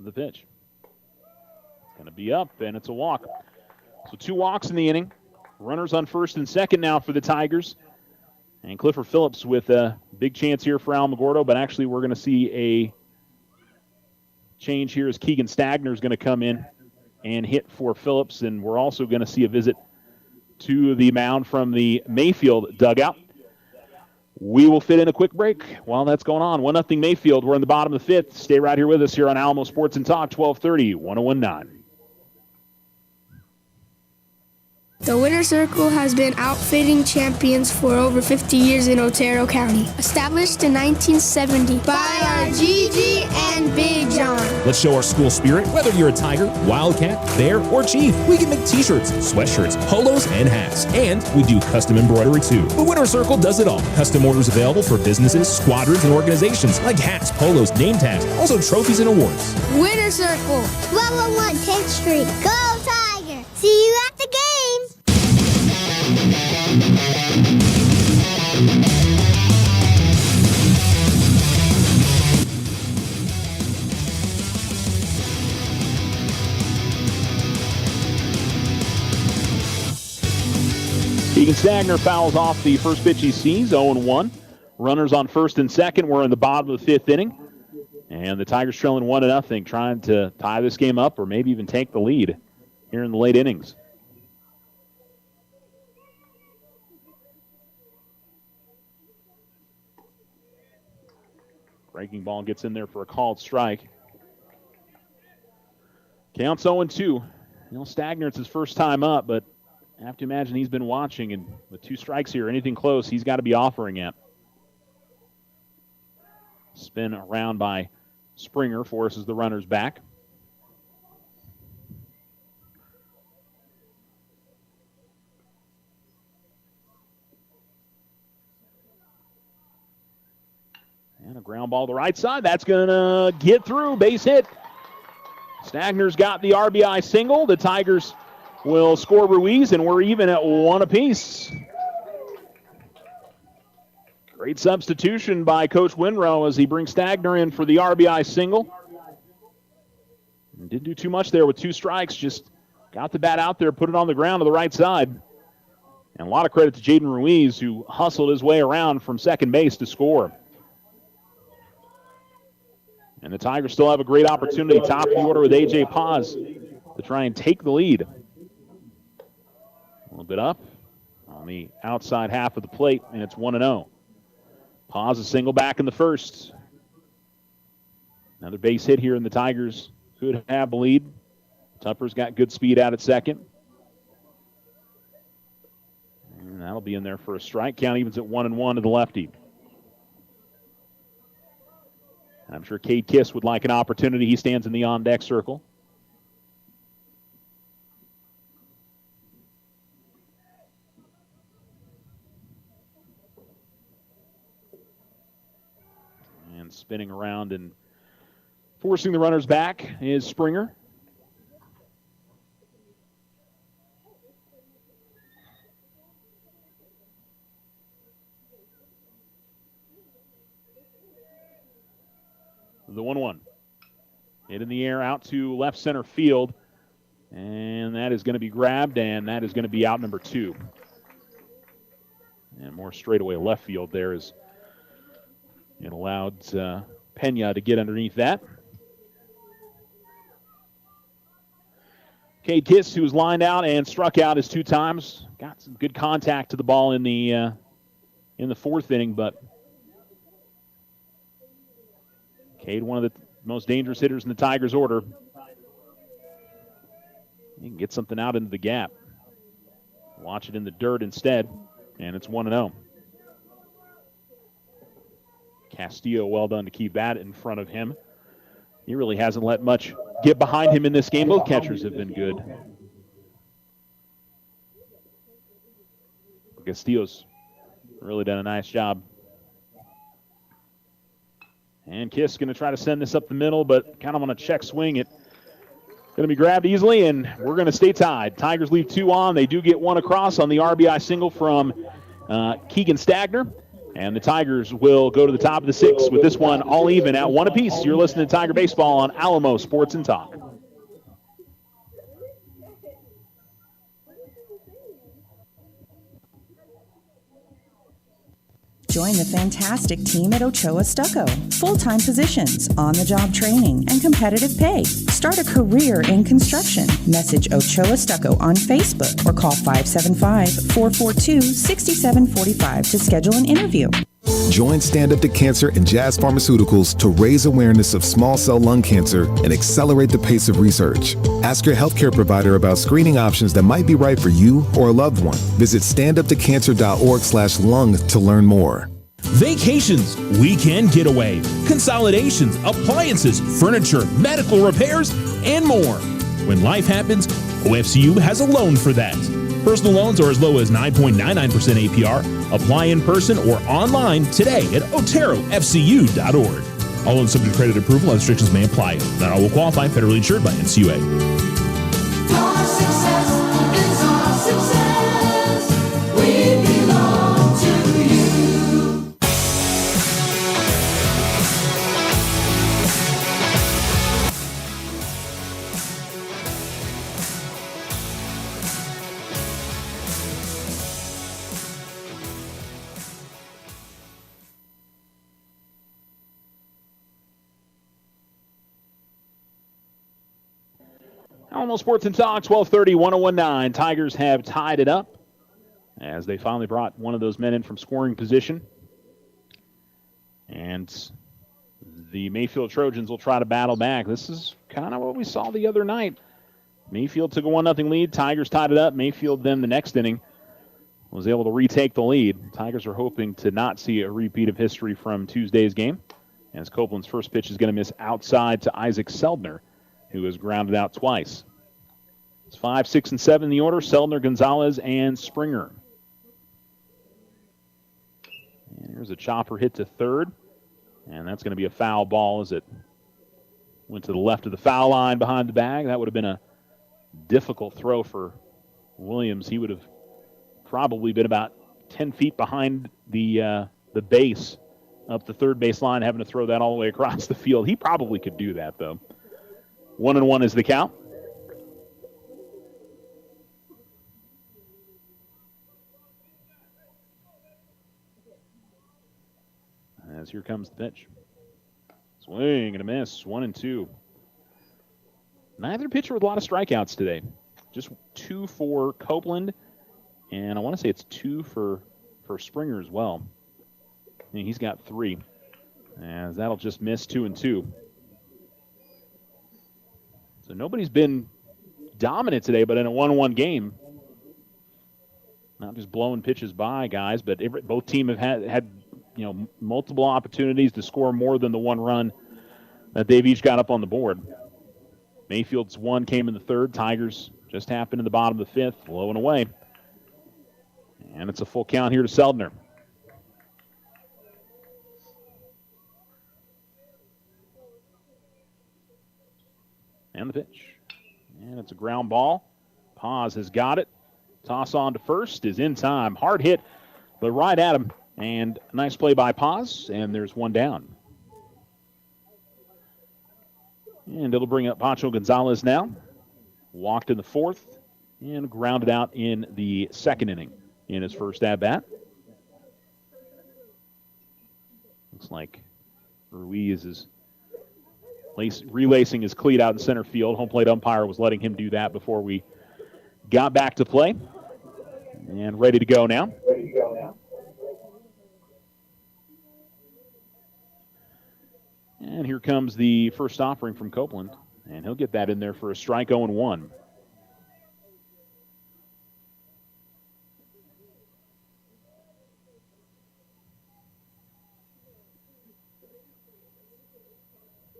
The pitch. Going to be up, and it's a walk. So 2 walks in the inning. Runners on first and second now for the Tigers. And Clifford Phillips with a big chance here for Alamogordo, but actually we're going to see a change here as Keegan Stagner is going to come in and hit for Phillips, and we're also going to see a visit to the mound from the Mayfield dugout. We will fit in a quick break while that's going on. 1-0 Mayfield. We're in the bottom of the 5th. Stay right here with us here on Alamo Sports and Talk, 1230, 1019. The Winter Circle has been outfitting champions for over 50 years in Otero County. Established in 1970 by our Gigi and Big John. Let's show our school spirit. Whether you're a Tiger, Wildcat, Bear, or Chief, we can make t-shirts, sweatshirts, polos, and hats. And we do custom embroidery too. The Winter Circle does it all. Custom orders available for businesses, squadrons, and organizations like hats, polos, name tags, also trophies and awards. Winter Circle. 1201 10th Street. Go Tiger! See you at the game! Keegan Stagner fouls off the first pitch he sees, 0-1. Runners on first and second. We're in the bottom of the 5th inning. And the Tigers trailing 1-0, trying to tie this game up or maybe even take the lead here in the late innings. Breaking ball gets in there for a called strike. Counts 0-2. Stagner, it's his first time up, but I have to imagine he's been watching, and with 2 strikes here, anything close, he's got to be offering it. Spin around by Springer forces the runners back. And a ground ball to the right side. That's going to get through. Base hit. Stagner's got the RBI single. The Tigers will score Ruiz, and we're even at 1 apiece. Great substitution by Coach Winrow as he brings Stagner in for the RBI single. Didn't do too much there with 2 strikes, just got the bat out there, put it on the ground to the right side. And a lot of credit to Jaden Ruiz, who hustled his way around from second base to score. And the Tigers still have a great opportunity, top of the order with A.J. Paz, to try and take the lead. A little bit up on the outside half of the plate, and it's 1-0. Pause a single back in the first. Another base hit here, and the Tigers could have the lead. Tupper's got good speed out at second. And that'll be in there for a strike. Count evens at 1-1 to the lefty. I'm sure Cade Kiss would like an opportunity. He stands in the on-deck circle. And spinning around and forcing the runners back is Springer. The 1-1. Hit in the air out to left center field. And that is going to be grabbed, and that is going to be out number 2. And more straightaway left field there is it allowed Pena to get underneath that. Cade Kiss, who was lined out and struck out his 2 times, got some good contact to the ball in the 4th inning, but Cade, one of the most dangerous hitters in the Tigers' order. He can get something out into the gap. Watch it in the dirt instead, and it's 1-0. Castillo, well done to keep that in front of him. He really hasn't let much get behind him in this game. Both catchers have been good. Castillo's really done a nice job. And Kiss going to try to send this up the middle, but kind of on a check swing. It's going to be grabbed easily, and we're going to stay tied. Tigers leave 2 on. They do get 1 across on the RBI single from Keegan Stagner. And the Tigers will go to the top of the 6th with this one all even at 1 apiece. You're listening to Tiger Baseball on Alamo Sports and Talk. Join the fantastic team at Ochoa Stucco. Full-time positions, on-the-job training, and competitive pay. Start a career in construction. Message Ochoa Stucco on Facebook or call 575-442-6745 to schedule an interview. Join Stand Up to Cancer and Jazz Pharmaceuticals to raise awareness of small cell lung cancer and accelerate the pace of research. Ask your healthcare provider about screening options that might be right for you or a loved one. Visit standuptocancer.org/lung to learn more. Vacations, weekend getaway, consolidations, appliances, furniture, medical repairs, and more. When life happens, OFCU has a loan for that. Personal loans are as low as 9.99% APR. Apply in person or online today at oterofcu.org. All loans subject to credit approval. Restrictions may apply. Not all will qualify. Federally insured by NCUA. Your success is our success. We belong to you. Alamo Sports and Talk, 1230, 1019. Tigers have tied it up as they finally brought one of those men in from scoring position. And the Mayfield Trojans will try to battle back. This is kind of what we saw the other night. Mayfield took a 1-0 lead. Tigers tied it up. Mayfield then the next inning was able to retake the lead. Tigers are hoping to not see a repeat of history from Tuesday's game, as Copeland's first pitch is going to miss outside to Isaac Seldner, who has grounded out twice. It's 5, 6, and 7 in the order. Seldner, Gonzalez, and Springer. And here's a chopper hit to third. And that's going to be a foul ball as it went to the left of the foul line behind the bag. That would have been a difficult throw for Williams. He would have probably been about 10 feet behind the base up the third base line, having to throw that all the way across the field. He probably could do that, though. 1-1 is the count. As here comes the pitch. Swing and a miss, 1-2. Neither pitcher with a lot of strikeouts today. Just 2 for Copeland, and I want to say it's 2 for Springer as well. And he's got 3. As that'll just miss 2-2. So nobody's been dominant today, but in a 1-1 game. Not just blowing pitches by guys, but both teams have had multiple opportunities to score more than the 1 run that they've each got up on the board. Mayfield's 1 came in the 3rd. Tigers just happened in the bottom of the 5th, low and away. And it's a full count here to Seldner. And the pitch. And it's a ground ball. Paz has got it. Toss on to first is in time. Hard hit, but right at him. And nice play by Paz, and there's 1 down. And it'll bring up Pancho Gonzalez now. Walked in the 4th and grounded out in the 2nd inning in his first at-bat. Looks like Ruiz is relacing his cleat out in center field. Home plate umpire was letting him do that before we got back to play. And ready to go now. And here comes the first offering from Copeland. And he'll get that in there for a strike, 0-1.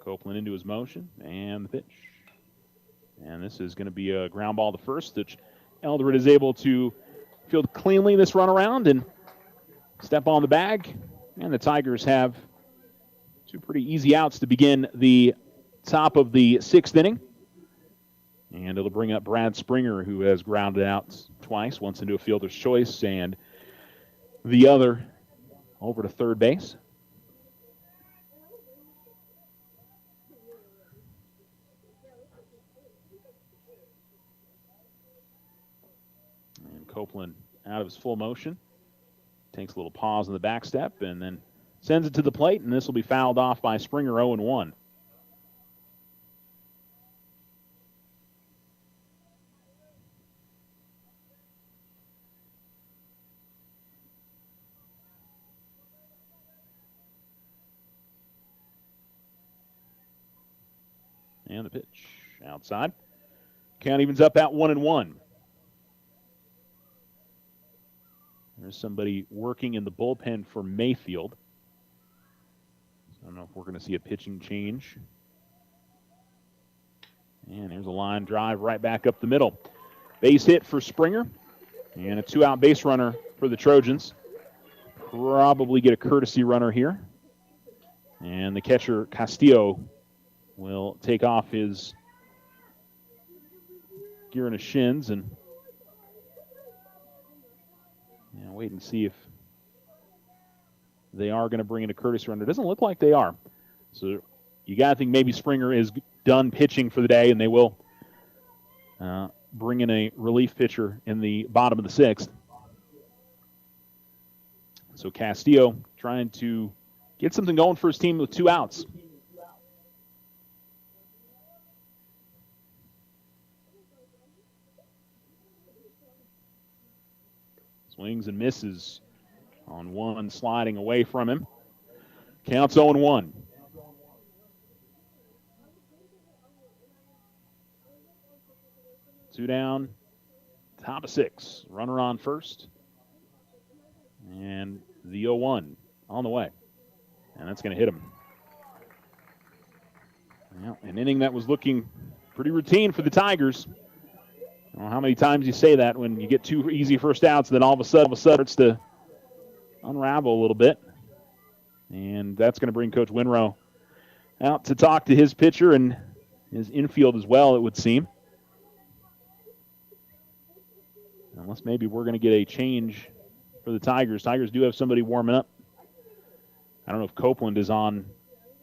Copeland into his motion, and the pitch. And this is going to be a ground ball to first, which Eldred is able to field cleanly this run around and step on the bag. And the Tigers have 2 pretty easy outs to begin the top of the 6th inning. And it'll bring up Brad Springer, who has grounded out twice, once into a fielder's choice and the other over to third base. Copeland out of his full motion. Takes a little pause in the back step and then sends it to the plate, and this will be fouled off by Springer, 0-1. And the pitch outside. Count evens up at 1-1. There's somebody working in the bullpen for Mayfield. I don't know if we're going to see a pitching change. And here's a line drive right back up the middle. Base hit for Springer. And a 2-out base runner for the Trojans. Probably get a courtesy runner here. And the catcher, Castillo, will take off his gear in his shins and wait and see if they are going to bring in a courtesy runner. It doesn't look like they are. So you got to think maybe Springer is done pitching for the day, and they will bring in a relief pitcher in the bottom of the 6th. So Castillo trying to get something going for his team with 2 outs. Swings and misses on one, sliding away from him. Counts 0-1. Two down, top of 6. Runner on first. And the 0-1 on the way. And that's going to hit him. Well, an inning that was looking pretty routine for the Tigers. I don't know how many times you say that when you get 2 easy first outs, then all of a sudden it starts to unravel a little bit. And that's going to bring Coach Winrow out to talk to his pitcher and his infield as well, it would seem. Unless maybe we're going to get a change for the Tigers. Tigers do have somebody warming up. I don't know if Copeland is on.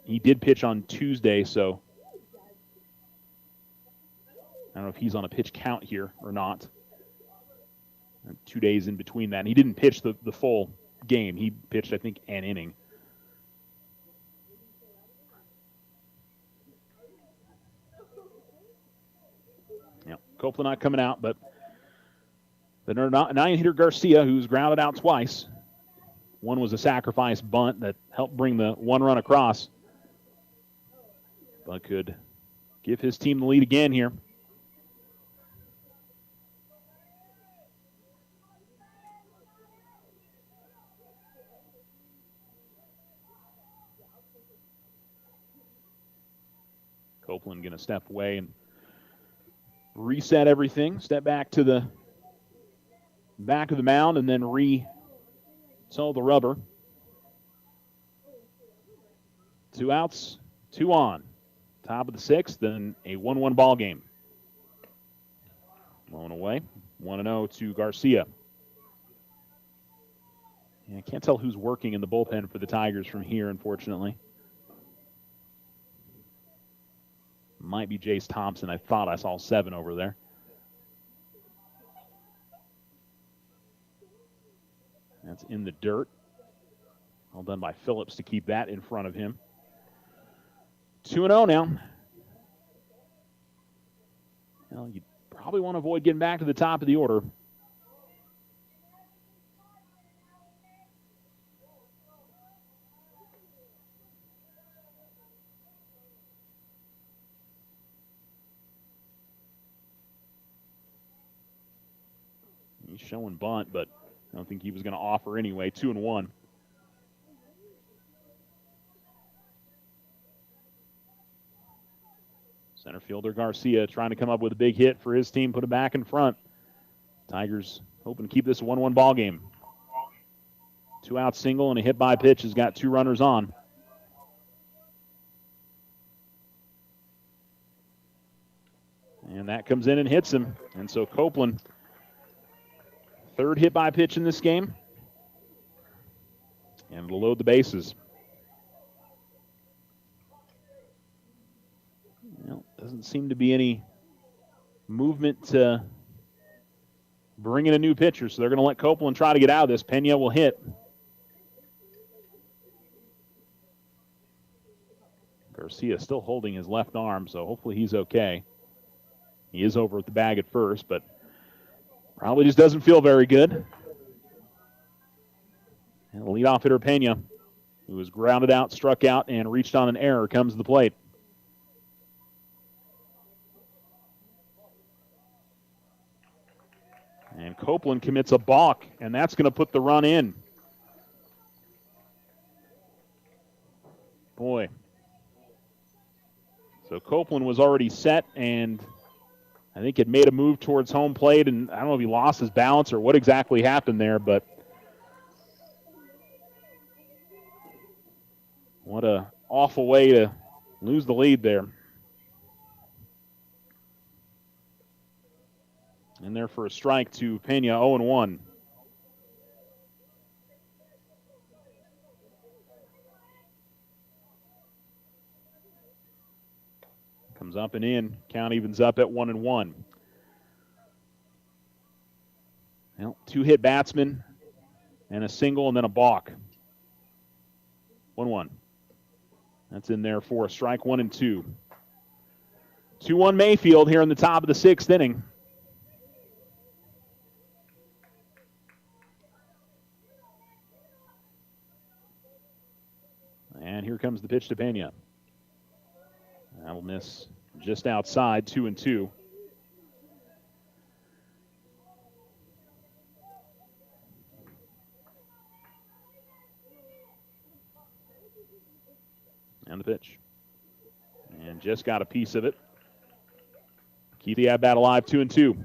He did pitch on Tuesday, so I don't know if he's on a pitch count here or not. 2 days in between that. And he didn't pitch the full game. He pitched, I think, an inning. Yeah, Copeland not coming out, but the 9-hitter Garcia, who's grounded out twice, One was a sacrifice bunt that helped bring the one run across, but could give his team the lead again here. Copeland going to step away and reset everything. Step back to the back of the mound and then re-toe the rubber. 2 outs, 2 on. Top of the 6th, then a 1-1 ball game. Blown away. 1-0 to Garcia. Yeah, I can't tell who's working in the bullpen for the Tigers from here, unfortunately. Might be Jace Thompson. I thought I saw 7 over there. That's in the dirt. Well done by Phillips to keep that in front of him. 2-0 now. Well, you probably want to avoid getting back to the top of the order. He's showing bunt, but I don't think he was going to offer anyway. 2-1. Center fielder Garcia trying to come up with a big hit for his team, put it back in front. Tigers hoping to keep this a 1-1 ball game. 2-out single and a hit by pitch has got 2 runners on. And that comes in and hits him. And so Copeland, 3rd hit by pitch in this game. And it'll load the bases. Well, doesn't seem to be any movement to bring in a new pitcher, so they're going to let Copeland try to get out of this. Pena will hit. Garcia still holding his left arm, so hopefully he's okay. He is over at the bag at first, but probably just doesn't feel very good. And the leadoff hitter Pena, who was grounded out, struck out, and reached on an error, comes to the plate. And Copeland commits a balk, and that's going to put the run in. Boy. So Copeland was already set, and I think had made a move towards home plate, and I don't know if he lost his balance or what exactly happened there, but what a awful way to lose the lead there. In there for a strike to Pena, 0-1. Comes up and in. Count evens up at 1-1. Well, 2 hit batsmen and a single and then a balk. 1-1. That's in there for a strike, 1-2. 2-1 Mayfield here in the top of the 6th inning. And here comes the pitch to Pena. That'll miss just outside, 2-2. And the pitch. And just got a piece of it. Keep the at-bat alive, 2-2.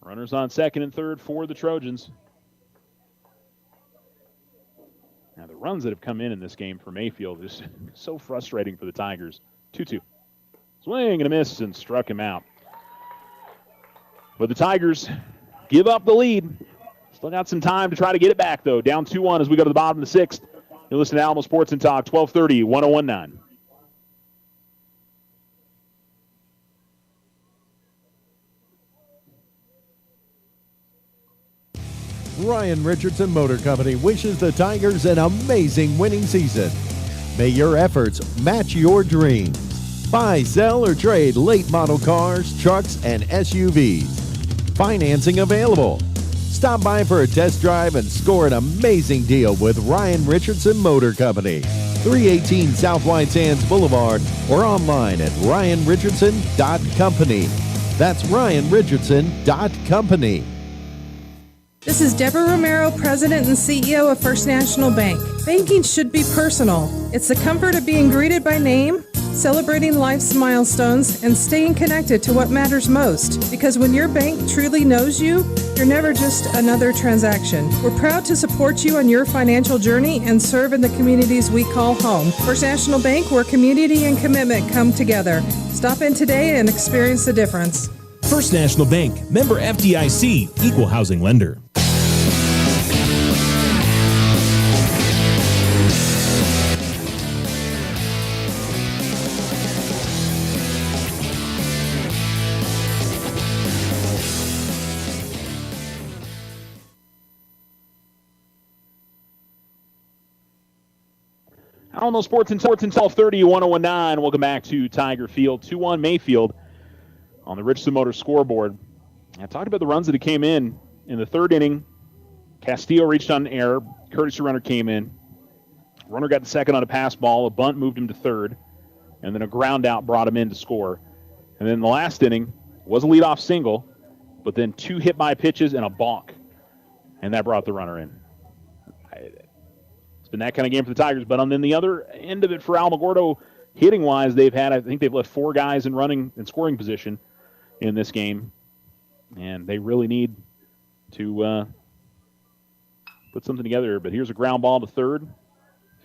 Runners on second and third for the Trojans. Now, the runs that have come in this game for Mayfield is so frustrating for the Tigers. 2-2. Swing and a miss and struck him out. But the Tigers give up the lead. Still got some time to try to get it back, though. Down 2-1 as we go to the bottom of the 6th. You're listening to Alamo Sports and Talk, 1230, 1019. Ryan Richardson Motor Company wishes the Tigers an amazing winning season. May your efforts match your dreams. Buy, sell, or trade late model cars, trucks, and SUVs. Financing available. Stop by for a test drive and score an amazing deal with Ryan Richardson Motor Company. 318 South White Sands Boulevard or online at ryanrichardson.company. That's ryanrichardson.company. This is Deborah Romero, President and CEO of First National Bank. Banking should be personal. It's the comfort of being greeted by name, celebrating life's milestones, and staying connected to what matters most. Because when your bank truly knows you, you're never just another transaction. We're proud to support you on your financial journey and serve in the communities we call home. First National Bank, where community and commitment come together. Stop in today and experience the difference. First National Bank, member FDIC, equal housing lender. Alamo Sports and 1230, 1019. Welcome back to Tiger Field. 2-1 Mayfield on the Richardson Motors scoreboard. I talked about the runs that came in the third inning. Castillo reached on an error. Courtesy runner came in. Runner got the second on a pass ball. A bunt moved him to third. And then a ground out brought him in to score. And then the last inning was a leadoff single, but then 2 hit by pitches and a balk. And that brought the runner in. It's been that kind of game for the Tigers. But on then the other end of it for Alamogordo, hitting-wise, I think they've left 4 guys in running and scoring position in this game. And they really need to put something together. But here's a ground ball to third.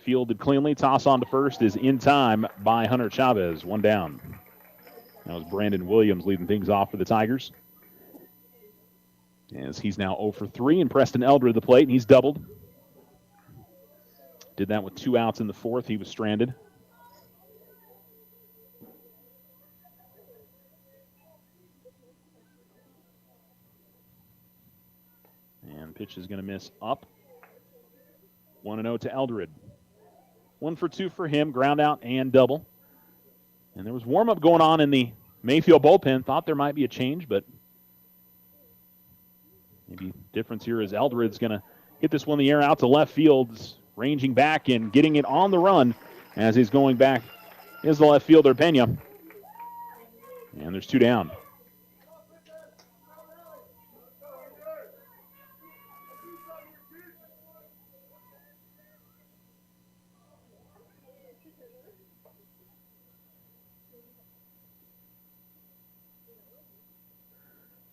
Fielded cleanly. Toss on to first is in time by Hunter Chavez. 1 down. That was Brandon Williams leading things off for the Tigers. As he's now 0 for 3, and Preston Eldred at the plate, and he's doubled. Did that with 2 outs in the fourth. He was stranded. And pitch is going to miss up. 1-0 to Eldred. 1 for 2 for him, ground out and double. And there was warm-up going on in the Mayfield bullpen. Thought there might be a change, but maybe difference here is Eldred's going to hit this one in the air out to left field. Ranging back and getting it on the run as he's going back is the left fielder, Pena. And there's 2 down.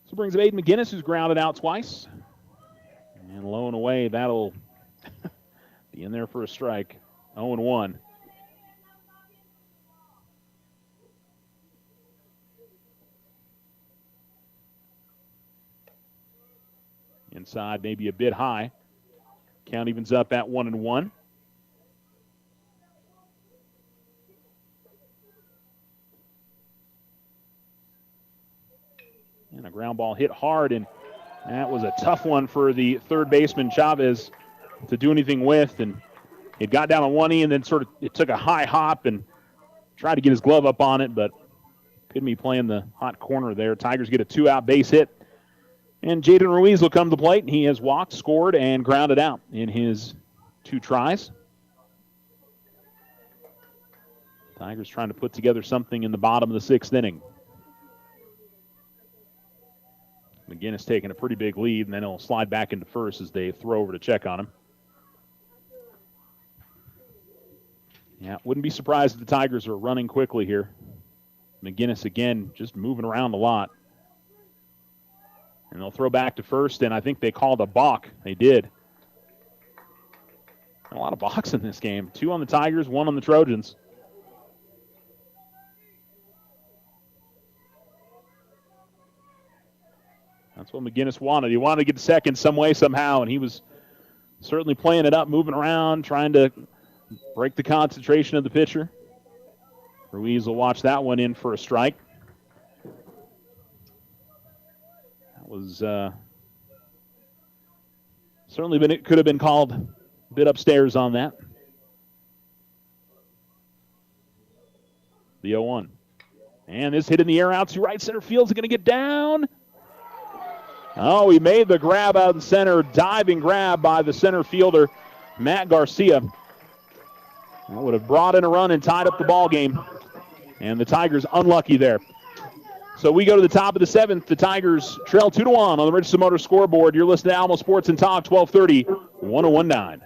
So brings up Aiden McGinnis, who's grounded out twice. And low and away, that'll be in there for a strike. 0-1. Inside, maybe a bit high. Count evens up at 1-1. And a ground ball hit hard, and that was a tough one for the third baseman, Chavez, to do anything with. And it got down on one knee and then it took a high hop and tried to get his glove up on it, but couldn't be playing the hot corner there. Tigers get a 2-out base hit. And Jaden Ruiz will come to the plate. He has walked, scored, and grounded out in his 2 tries. Tigers trying to put together something in the bottom of the 6th inning. McGinnis taking a pretty big lead, and then he'll slide back into first as they throw over to check on him. Yeah, wouldn't be surprised if the Tigers are running quickly here. McGinnis, again, just moving around a lot. And they'll throw back to first, and I think they called a balk. They did. A lot of balks in this game. 2 on the Tigers, 1 on the Trojans. That's what McGinnis wanted. He wanted to get to second some way, somehow, and he was certainly playing it up, moving around, trying to break the concentration of the pitcher. Ruiz will watch that one in for a strike. That was certainly it could have been called a bit upstairs on that. The 0-1. And this hit in the air out to right center field is going to get down. Oh, he made the grab out in center. Diving grab by the center fielder, Matt Garcia. That would have brought in a run and tied up the ball game. And the Tigers unlucky there. So we go to the top of the 7th. The Tigers trail 2-1 on the Richardson Motor scoreboard. You're listening to Alamo Sports and Talk, 1230, 101.9.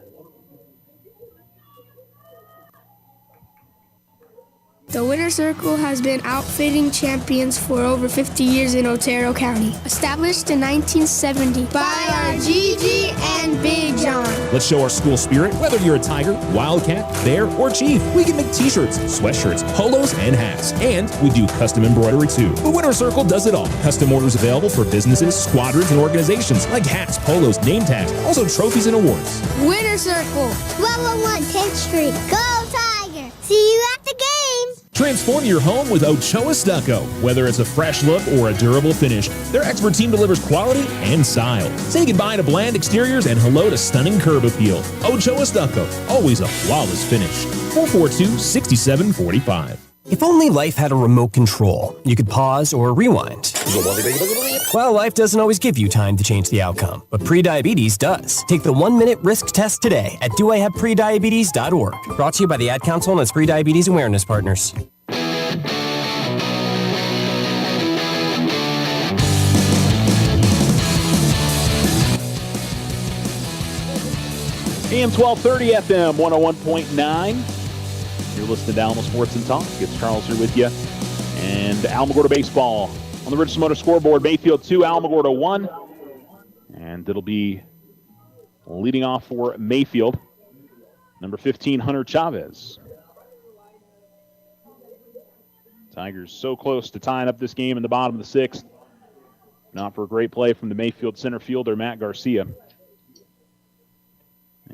The Winner's Circle has been outfitting champions for over 50 years in Otero County. Established in 1970 by our Gigi and Big John. Let's show our school spirit. Whether you're a Tiger, Wildcat, Bear, or Chief, we can make t-shirts, sweatshirts, polos, and hats. And we do custom embroidery too. The Winner's Circle does it all. Custom orders available for businesses, squadrons, and organizations like hats, polos, name tags, also trophies and awards. Winner's Circle. 1201 10th Street. Go Tiger! See you at the game! Transform your home with Ochoa Stucco. Whether it's a fresh look or a durable finish, their expert team delivers quality and style. Say goodbye to bland exteriors and hello to stunning curb appeal. Ochoa Stucco, always a flawless finish. 442-6745. If only life had a remote control, you could pause or rewind. Well, life doesn't always give you time to change the outcome, but prediabetes does. Take the 1-minute risk test today at doihaveprediabetes.org. Brought to you by the Ad Council and its Prediabetes Awareness Partners. AM 1230, FM 101.9. You're listening to Alamo Sports and Talk. It's Charles here with you. And Alamogordo baseball on the Richardson Motor scoreboard. Mayfield 2, Alamogordo 1. And it'll be leading off for Mayfield. Number 15, Hunter Chavez. Tigers so close to tying up this game in the bottom of the 6th. Not for a great play from the Mayfield center fielder, Matt Garcia.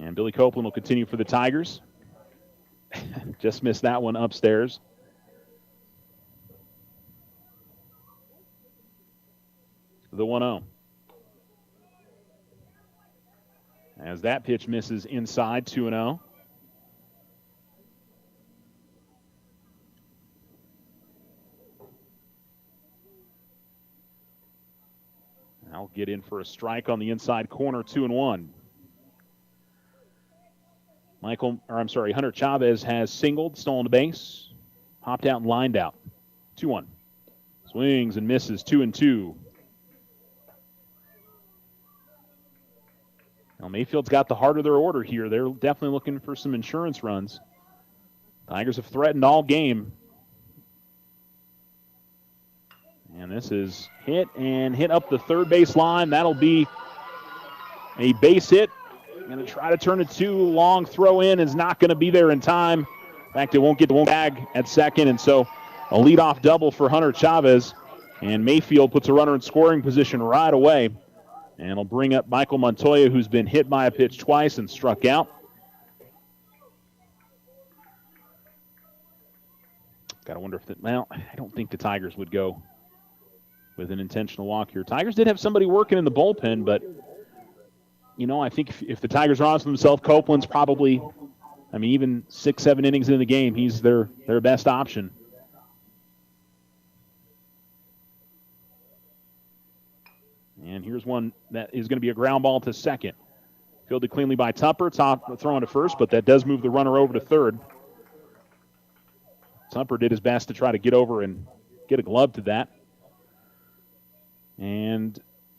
And Billy Copeland will continue for the Tigers. Just missed that one upstairs. The 1-0. As that pitch misses inside, 2-0. I'll get in for a strike on the inside corner, 2-1. Hunter Chavez has singled, stolen a base, popped out and lined out. 2-1. Swings and misses, 2-2. Now Mayfield's got the heart of their order here. They're definitely looking for some insurance runs. Tigers have threatened all game. And this is hit up the third base line. That'll be a base hit. Going to try to turn it 2. Long throw in is not going to be there in time. In fact, it won't get the bag at second, and so a leadoff double for Hunter Chavez. And Mayfield puts a runner in scoring position right away. And it'll bring up Michael Montoya, who's been hit by a pitch twice and struck out. Got to wonder if I don't think the Tigers would go with an intentional walk here. Tigers did have somebody working in the bullpen, but I think if the Tigers are honest with themselves, Copeland's probably, even 6-7 innings into the game, he's their best option. And here's one that is going to be a ground ball to second. Fielded cleanly by Tupper, throwing to first, but that does move the runner over to third. Tupper did his best to try to get over and get a glove to that. And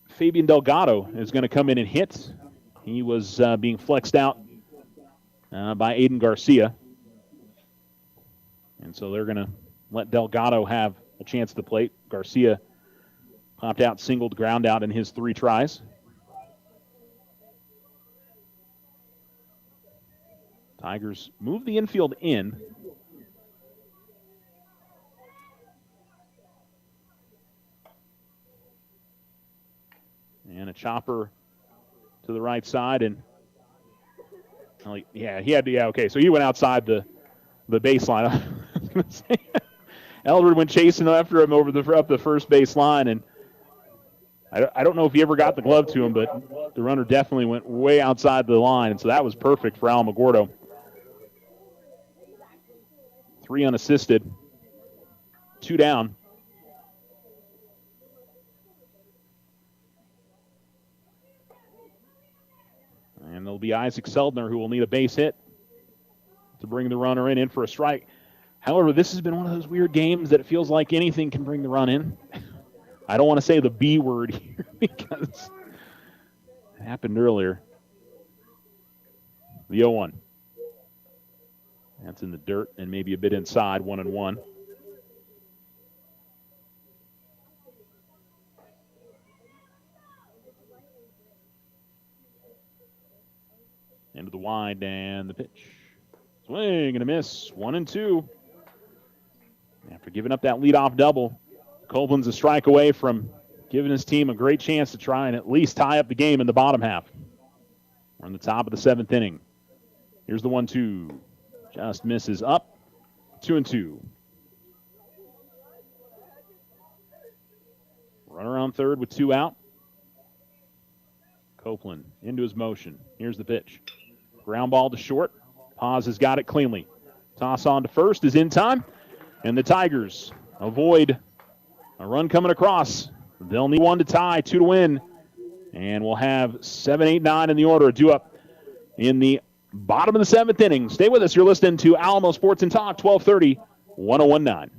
Fabian Delgado is going to come in and hit. He was being flexed out by Aiden Garcia. And so they're going to let Delgado have a chance at the plate. Garcia popped out, singled, ground out in his 3 tries. Tigers move the infield in. And a chopper to the right side, and okay. So he went outside the baseline. Eldred went chasing after him up the first base line, and I don't know if he ever got the glove to him, but the runner definitely went way outside the line, and so that was perfect for Alamogordo. 3 unassisted. 2 down. And it'll be Isaac Seldner who will need a base hit to bring the runner in for a strike. However, this has been one of those weird games that it feels like anything can bring the run in. I don't want to say the B word here because it happened earlier. The 0-1. That's in the dirt and maybe a bit inside, 1-1. Into the wide and the pitch. Swing and a miss, 1-2. After giving up that leadoff double, Copeland's a strike away from giving his team a great chance to try and at least tie up the game in the bottom half. We're in the top of the 7th inning. Here's the 1-2. Just misses up. 2-2. Runner on third with 2 out. Copeland into his motion. Here's the pitch. Ground ball to short. Paz has got it cleanly. Toss on to first is in time. And the Tigers avoid a run coming across. They'll need 1 to tie, 2 to win. And we'll have 7, 8, 9 in the order due up in the bottom of the 7th inning. Stay with us. You're listening to Alamo Sports and Talk, 1230, 1019.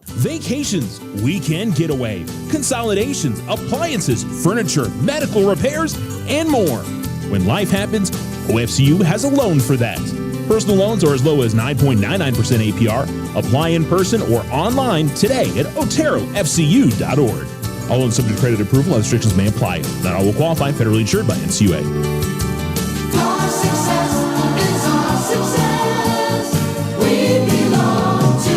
Vacations, weekend getaway, consolidations, appliances, furniture, medical repairs, and more. When life happens, OFCU has a loan for that. Personal loans are as low as 9.99% APR. Apply in person or online today at oterofcu.org. All loans subject to credit approval and restrictions may apply. Not all will qualify. Federally insured by NCUA. Our success is our success. We belong to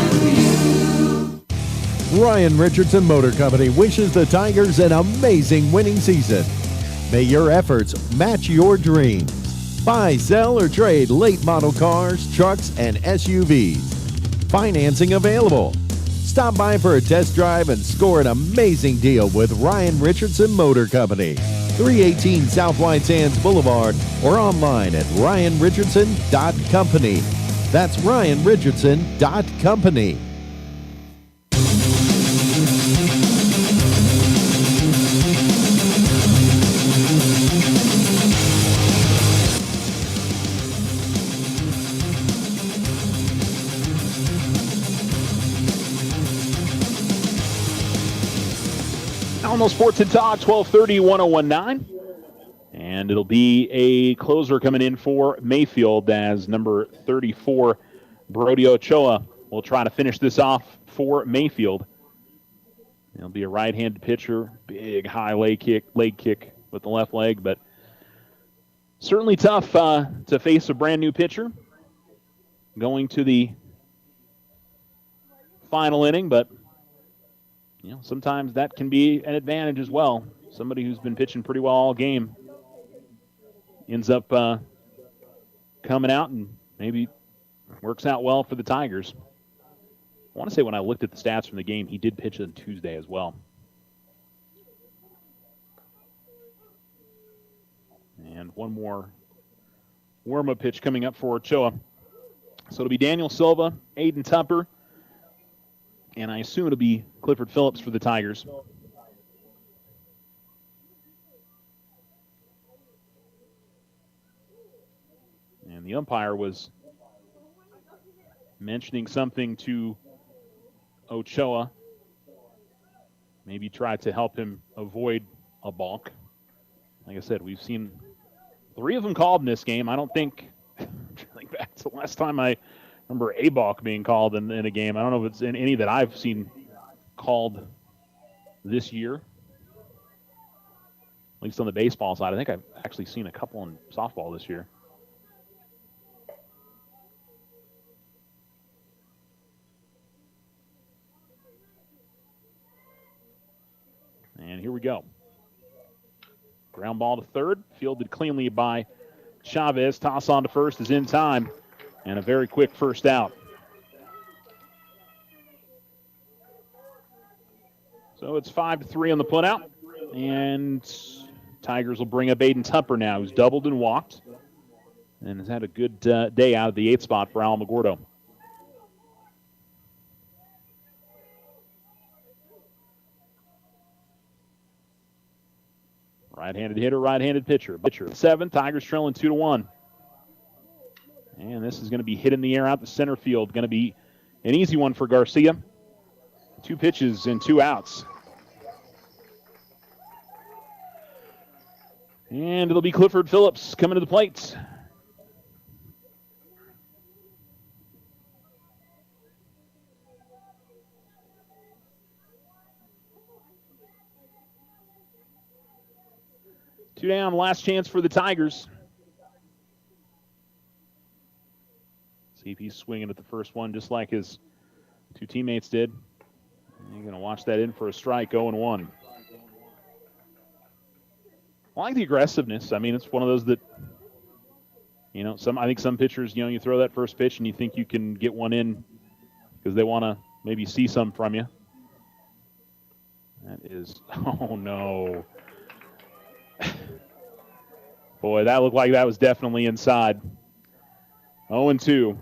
you. Ryan Richardson Motor Company wishes the Tigers an amazing winning season. May your efforts match your dreams. Buy, sell, or trade late model cars, trucks, and SUVs. Financing available. Stop by for a test drive and score an amazing deal with Ryan Richardson Motor Company. 318 South White Sands Boulevard or online at ryanrichardson.company. That's ryanrichardson.company. Alamo Sports and Talk, 1230, 1019. And it'll be a closer coming in for Mayfield as number 34, Brody Ochoa, will try to finish this off for Mayfield. It'll be a right-handed pitcher, big high leg kick with the left leg, but certainly tough to face a brand new pitcher going to the final inning, but sometimes that can be an advantage as well. Somebody who's been pitching pretty well all game ends up coming out and maybe works out well for the Tigers. I want to say when I looked at the stats from the game, he did pitch on Tuesday as well. And one more warm-up pitch coming up for Ochoa. So it'll be Daniel Silva, Aiden Tupper, and I assume it'll be Clifford Phillips for the Tigers. And the umpire was mentioning something to Ochoa. Maybe try to help him avoid a balk. Like I said, we've seen 3 of them called in this game. I don't think, back to the last time I remember a balk being called in a game. I don't know if it's in any that I've seen called this year. At least on the baseball side. I think I've actually seen a couple in softball this year. And here we go. Ground ball to third, fielded cleanly by Chavez. Toss on to first is in time, and a very quick first out. So it's 5-3 on the putout, and Tigers will bring up Aiden Tupper now, who's doubled and walked. and has had a good day out of the 8th spot for Alamogordo. Right-handed hitter, right-handed pitcher. 7, Tigers trailing 2-1. And this is going to be hit in the air out the center field. Going to be an easy one for Garcia. 2 pitches and 2 outs. And it'll be Clifford Phillips coming to the plate. Two down, last chance for the Tigers. See if he's swinging at the first one just like his 2 teammates did. You're going to watch that in for a strike, 0-1. I like the aggressiveness. I mean, it's one of those that, I think some pitchers, you throw that first pitch and you think you can get one in because they want to maybe see some from you. That is, oh no. Boy, that looked like that was definitely inside. 0-2.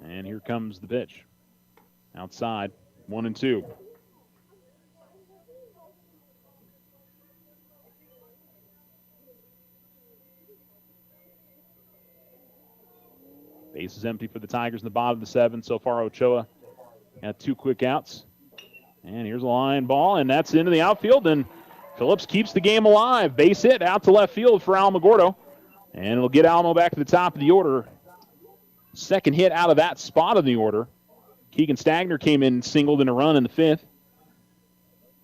And here comes the pitch. Outside, 1-2. Base is empty for the Tigers in the bottom of the 7th. So far, Ochoa got 2 quick outs. And here's a line ball, and that's into the outfield. And Phillips keeps the game alive. Base hit out to left field for Alamogordo. And it'll get Alamo back to the top of the order. Second hit out of that spot of the order. Keegan Stagner came in, singled in a run in the 5th.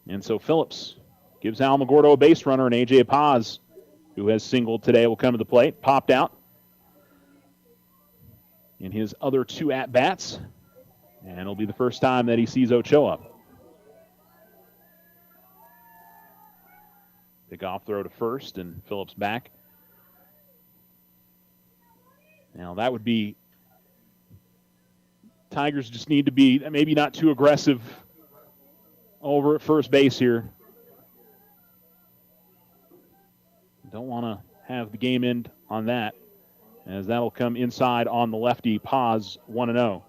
And so Phillips gives Alamogordo a base runner, and A.J. Paz, who has singled today, will come to the plate. Popped out in his other 2 at-bats. And it'll be the first time that he sees Ochoa. Big off throw to first, and Phillips back. Now that would be, Tigers just need to be maybe not too aggressive over at first base here. Don't want to have the game end on that, as that'll come inside on the lefty. Paz, 1-0.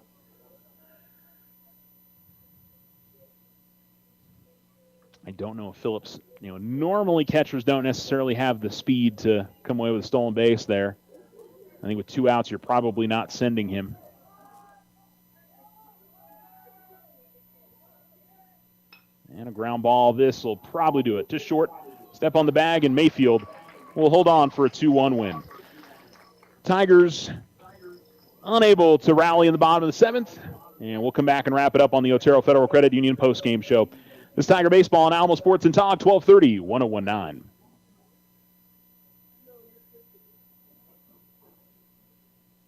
I don't know if Phillips, normally catchers don't necessarily have the speed to come away with a stolen base there. I think with 2 outs, you're probably not sending him. And a ground ball. This will probably do it. Just short. Step on the bag, and Mayfield will hold on for a 2-1 win. Tigers unable to rally in the bottom of the 7th. And we'll come back and wrap it up on the Otero Federal Credit Union postgame show. This Tiger Baseball on Alamo Sports and Talk, 1230, 1019.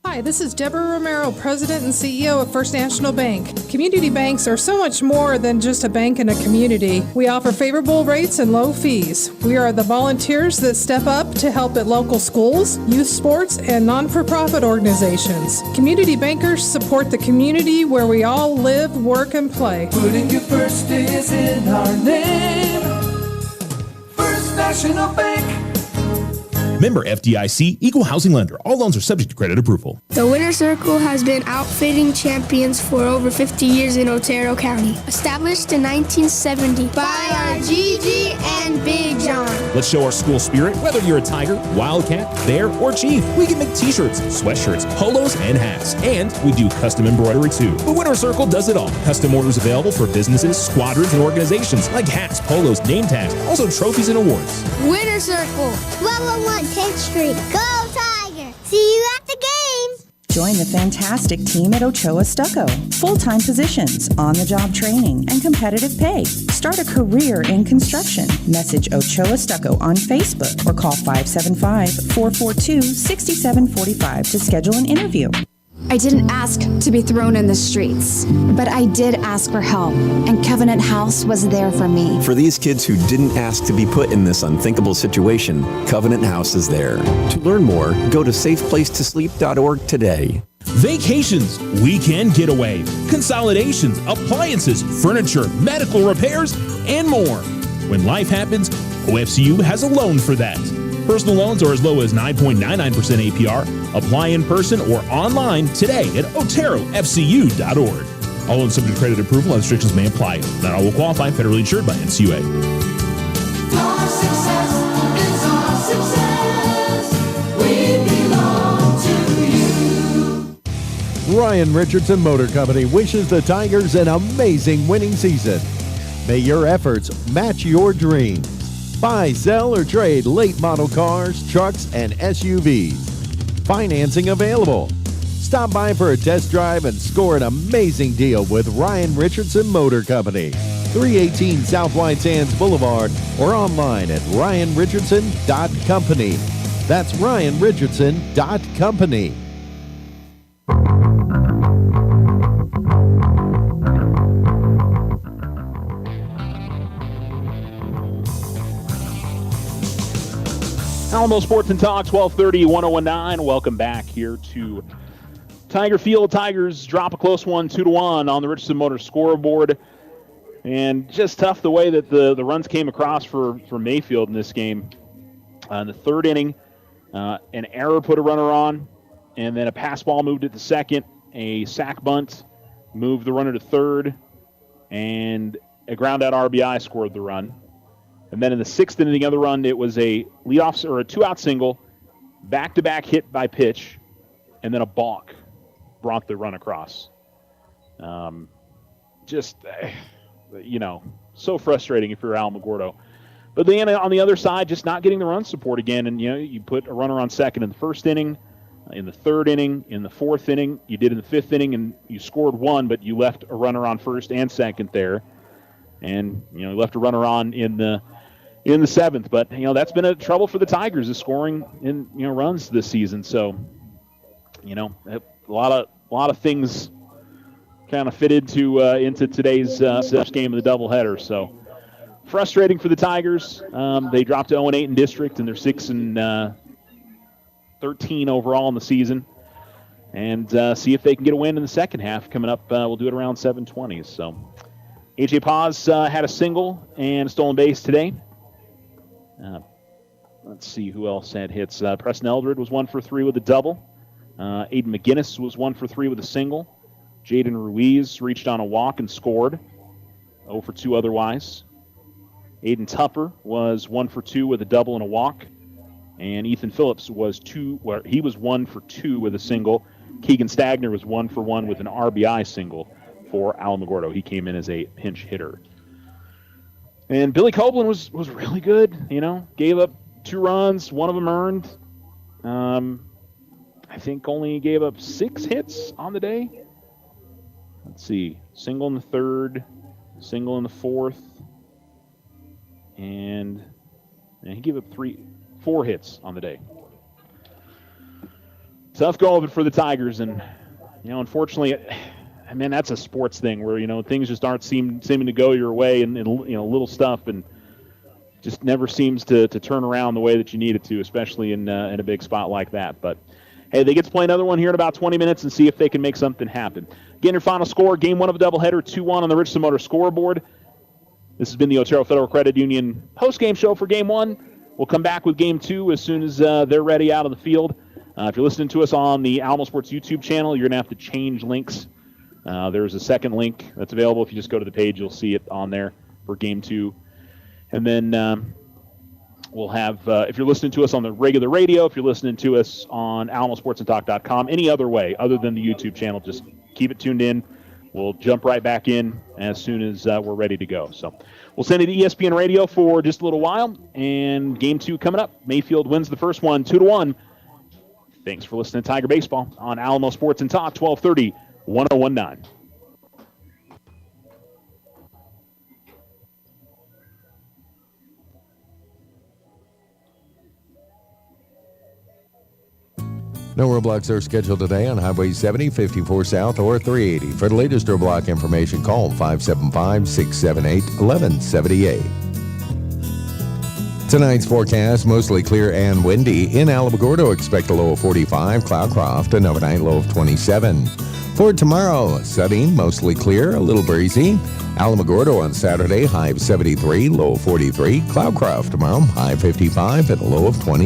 Hi, this is Deborah Romero, President and CEO of First National Bank. Community banks are so much more than just a bank in a community. We offer favorable rates and low fees. We are the volunteers that step up to help at local schools, youth sports, and non-for-profit organizations. Community bankers support the community where we all live, work, and play. Putting you first is in our name. First National Bank. Member FDIC, Equal Housing Lender. All loans are subject to credit approval. The Winner's Circle has been outfitting champions for over 50 years in Otero County. Established in 1970 by our Gigi and Big John. Let's show our school spirit. Whether you're a Tiger, Wildcat, Bear, or Chief, we can make t-shirts, sweatshirts, polos, and hats. And we do custom embroidery too. The Winner's Circle does it all. Custom orders available for businesses, squadrons, and organizations like hats, polos, name tags, also trophies and awards. Winner's Circle. 1201 10th Street. Go Tiger! See you at the game! Join the fantastic team at Ochoa Stucco. Full-time positions, on-the-job training, and competitive pay. Start a career in construction. Message Ochoa Stucco on Facebook or call 575-442-6745 to schedule an interview. I didn't ask to be thrown in the streets, but I did ask for help, and Covenant House was there for me. For these kids who didn't ask to be put in this unthinkable situation, Covenant House is there. To learn more, go to safeplacetosleep.org today. Vacations, weekend getaway, consolidations, appliances, furniture, medical repairs, and more. When life happens, OFCU has a loan for that. Personal loans are as low as 9.99% APR. Apply in person or online today at oterofcu.org. All loans subject to credit approval and restrictions may apply. Not all will qualify. Federally insured by NCUA. Our success is our success. We belong to you. Ryan Richardson Motor Company wishes the Tigers an amazing winning season. May your efforts match your dreams. Buy, sell, or trade late model cars, trucks, and SUVs. Financing available. Stop by for a test drive and score an amazing deal with Ryan Richardson Motor Company. 318 South White Sands Boulevard or online at ryanrichardson.company. That's ryanrichardson.company. Alamo Sports and Talk, 1230, 1019. Welcome back here to Tiger Field. Tigers drop a close one, 2-1 on the Richardson Motors scoreboard. And just tough the way that the runs came across for Mayfield in this game. In the third inning, an error put a runner on, and then a pass ball moved it to second. A sack bunt moved the runner to third, and a ground out RBI scored the run. And then in the sixth inning, the other run, it was a leadoff or a two-out single, back-to-back hit by pitch, and then a balk brought the run across. So frustrating if you're Alamogordo. But then on the other side, just not getting the run support again. And, you put a runner on second in the first inning, in the third inning, in the fourth inning. You did in the fifth inning, and you scored one, but you left a runner on first and second there. And, you left a runner on in the seventh. But, that's been a trouble for the Tigers, is scoring in, runs this season. So, a lot of things kind of fitted into today's game of the doubleheader. So frustrating for the Tigers. They dropped to 0-8 in district, and they're 6-13 overall in the season. And see if they can get a win in the second half coming up. We'll do it around 7:20. So A.J. Paz had a single and a stolen base today. Let's see who else had hits. Preston Eldred was 1 for 3 with a double. Aiden McGinnis was 1 for 3 with a single. Jaden Ruiz reached on a walk and scored. 0 for 2 otherwise. Aiden Tupper was 1 for 2 with a double and a walk. And Ethan Phillips was 1 for 2 with a single. Keegan Stagner was 1 for 1 with an RBI single for Alamogordo. He came in as a pinch hitter. And Billy Copeland was really good. Gave up 2 runs, 1 of them earned. I think only gave up 6 hits on the day. Let's see. Single in the third, single in the fourth, and he gave up 4 hits on the day. Tough going for the Tigers, and unfortunately, that's a sports thing where things just aren't seeming to go your way, and little stuff, and just never seems to turn around the way that you need it to, especially in a big spot like that. But hey, they get to play another one here in about 20 minutes and see if they can make something happen. Again, your final score, Game 1 of a doubleheader, 2-1 on the Richardson Motors scoreboard. This has been the Otero Federal Credit Union post-game show for Game 1. We'll come back with Game 2 as soon as they're ready out of the field. If you're listening to us on the Alamo Sports YouTube channel, you're going to have to change links. There's a second link that's available. If you just go to the page, you'll see it on there for Game 2. And then we'll have, if you're listening to us on the regular radio, if you're listening to us on alamosportsandtalk.com, any other way other than the YouTube channel, just keep it tuned in. We'll jump right back in as soon as we're ready to go. So we'll send it to ESPN Radio for just a little while, and Game 2 coming up. Mayfield wins the first one, 2-1. Thanks for listening to Tiger Baseball on Alamo Sports and Talk, 1230, 1019. No roadblocks are scheduled today on Highway 70, 54 South, or 380. For the latest roadblock information, call 575-678-1178. Tonight's forecast, mostly clear and windy. In Alamogordo, expect a low of 45. Cloudcroft, an overnight low of 27. For tomorrow, sunny, mostly clear, a little breezy. Alamogordo on Saturday, high of 73, low of 43. Cloudcroft tomorrow, high 55 and a low of 20.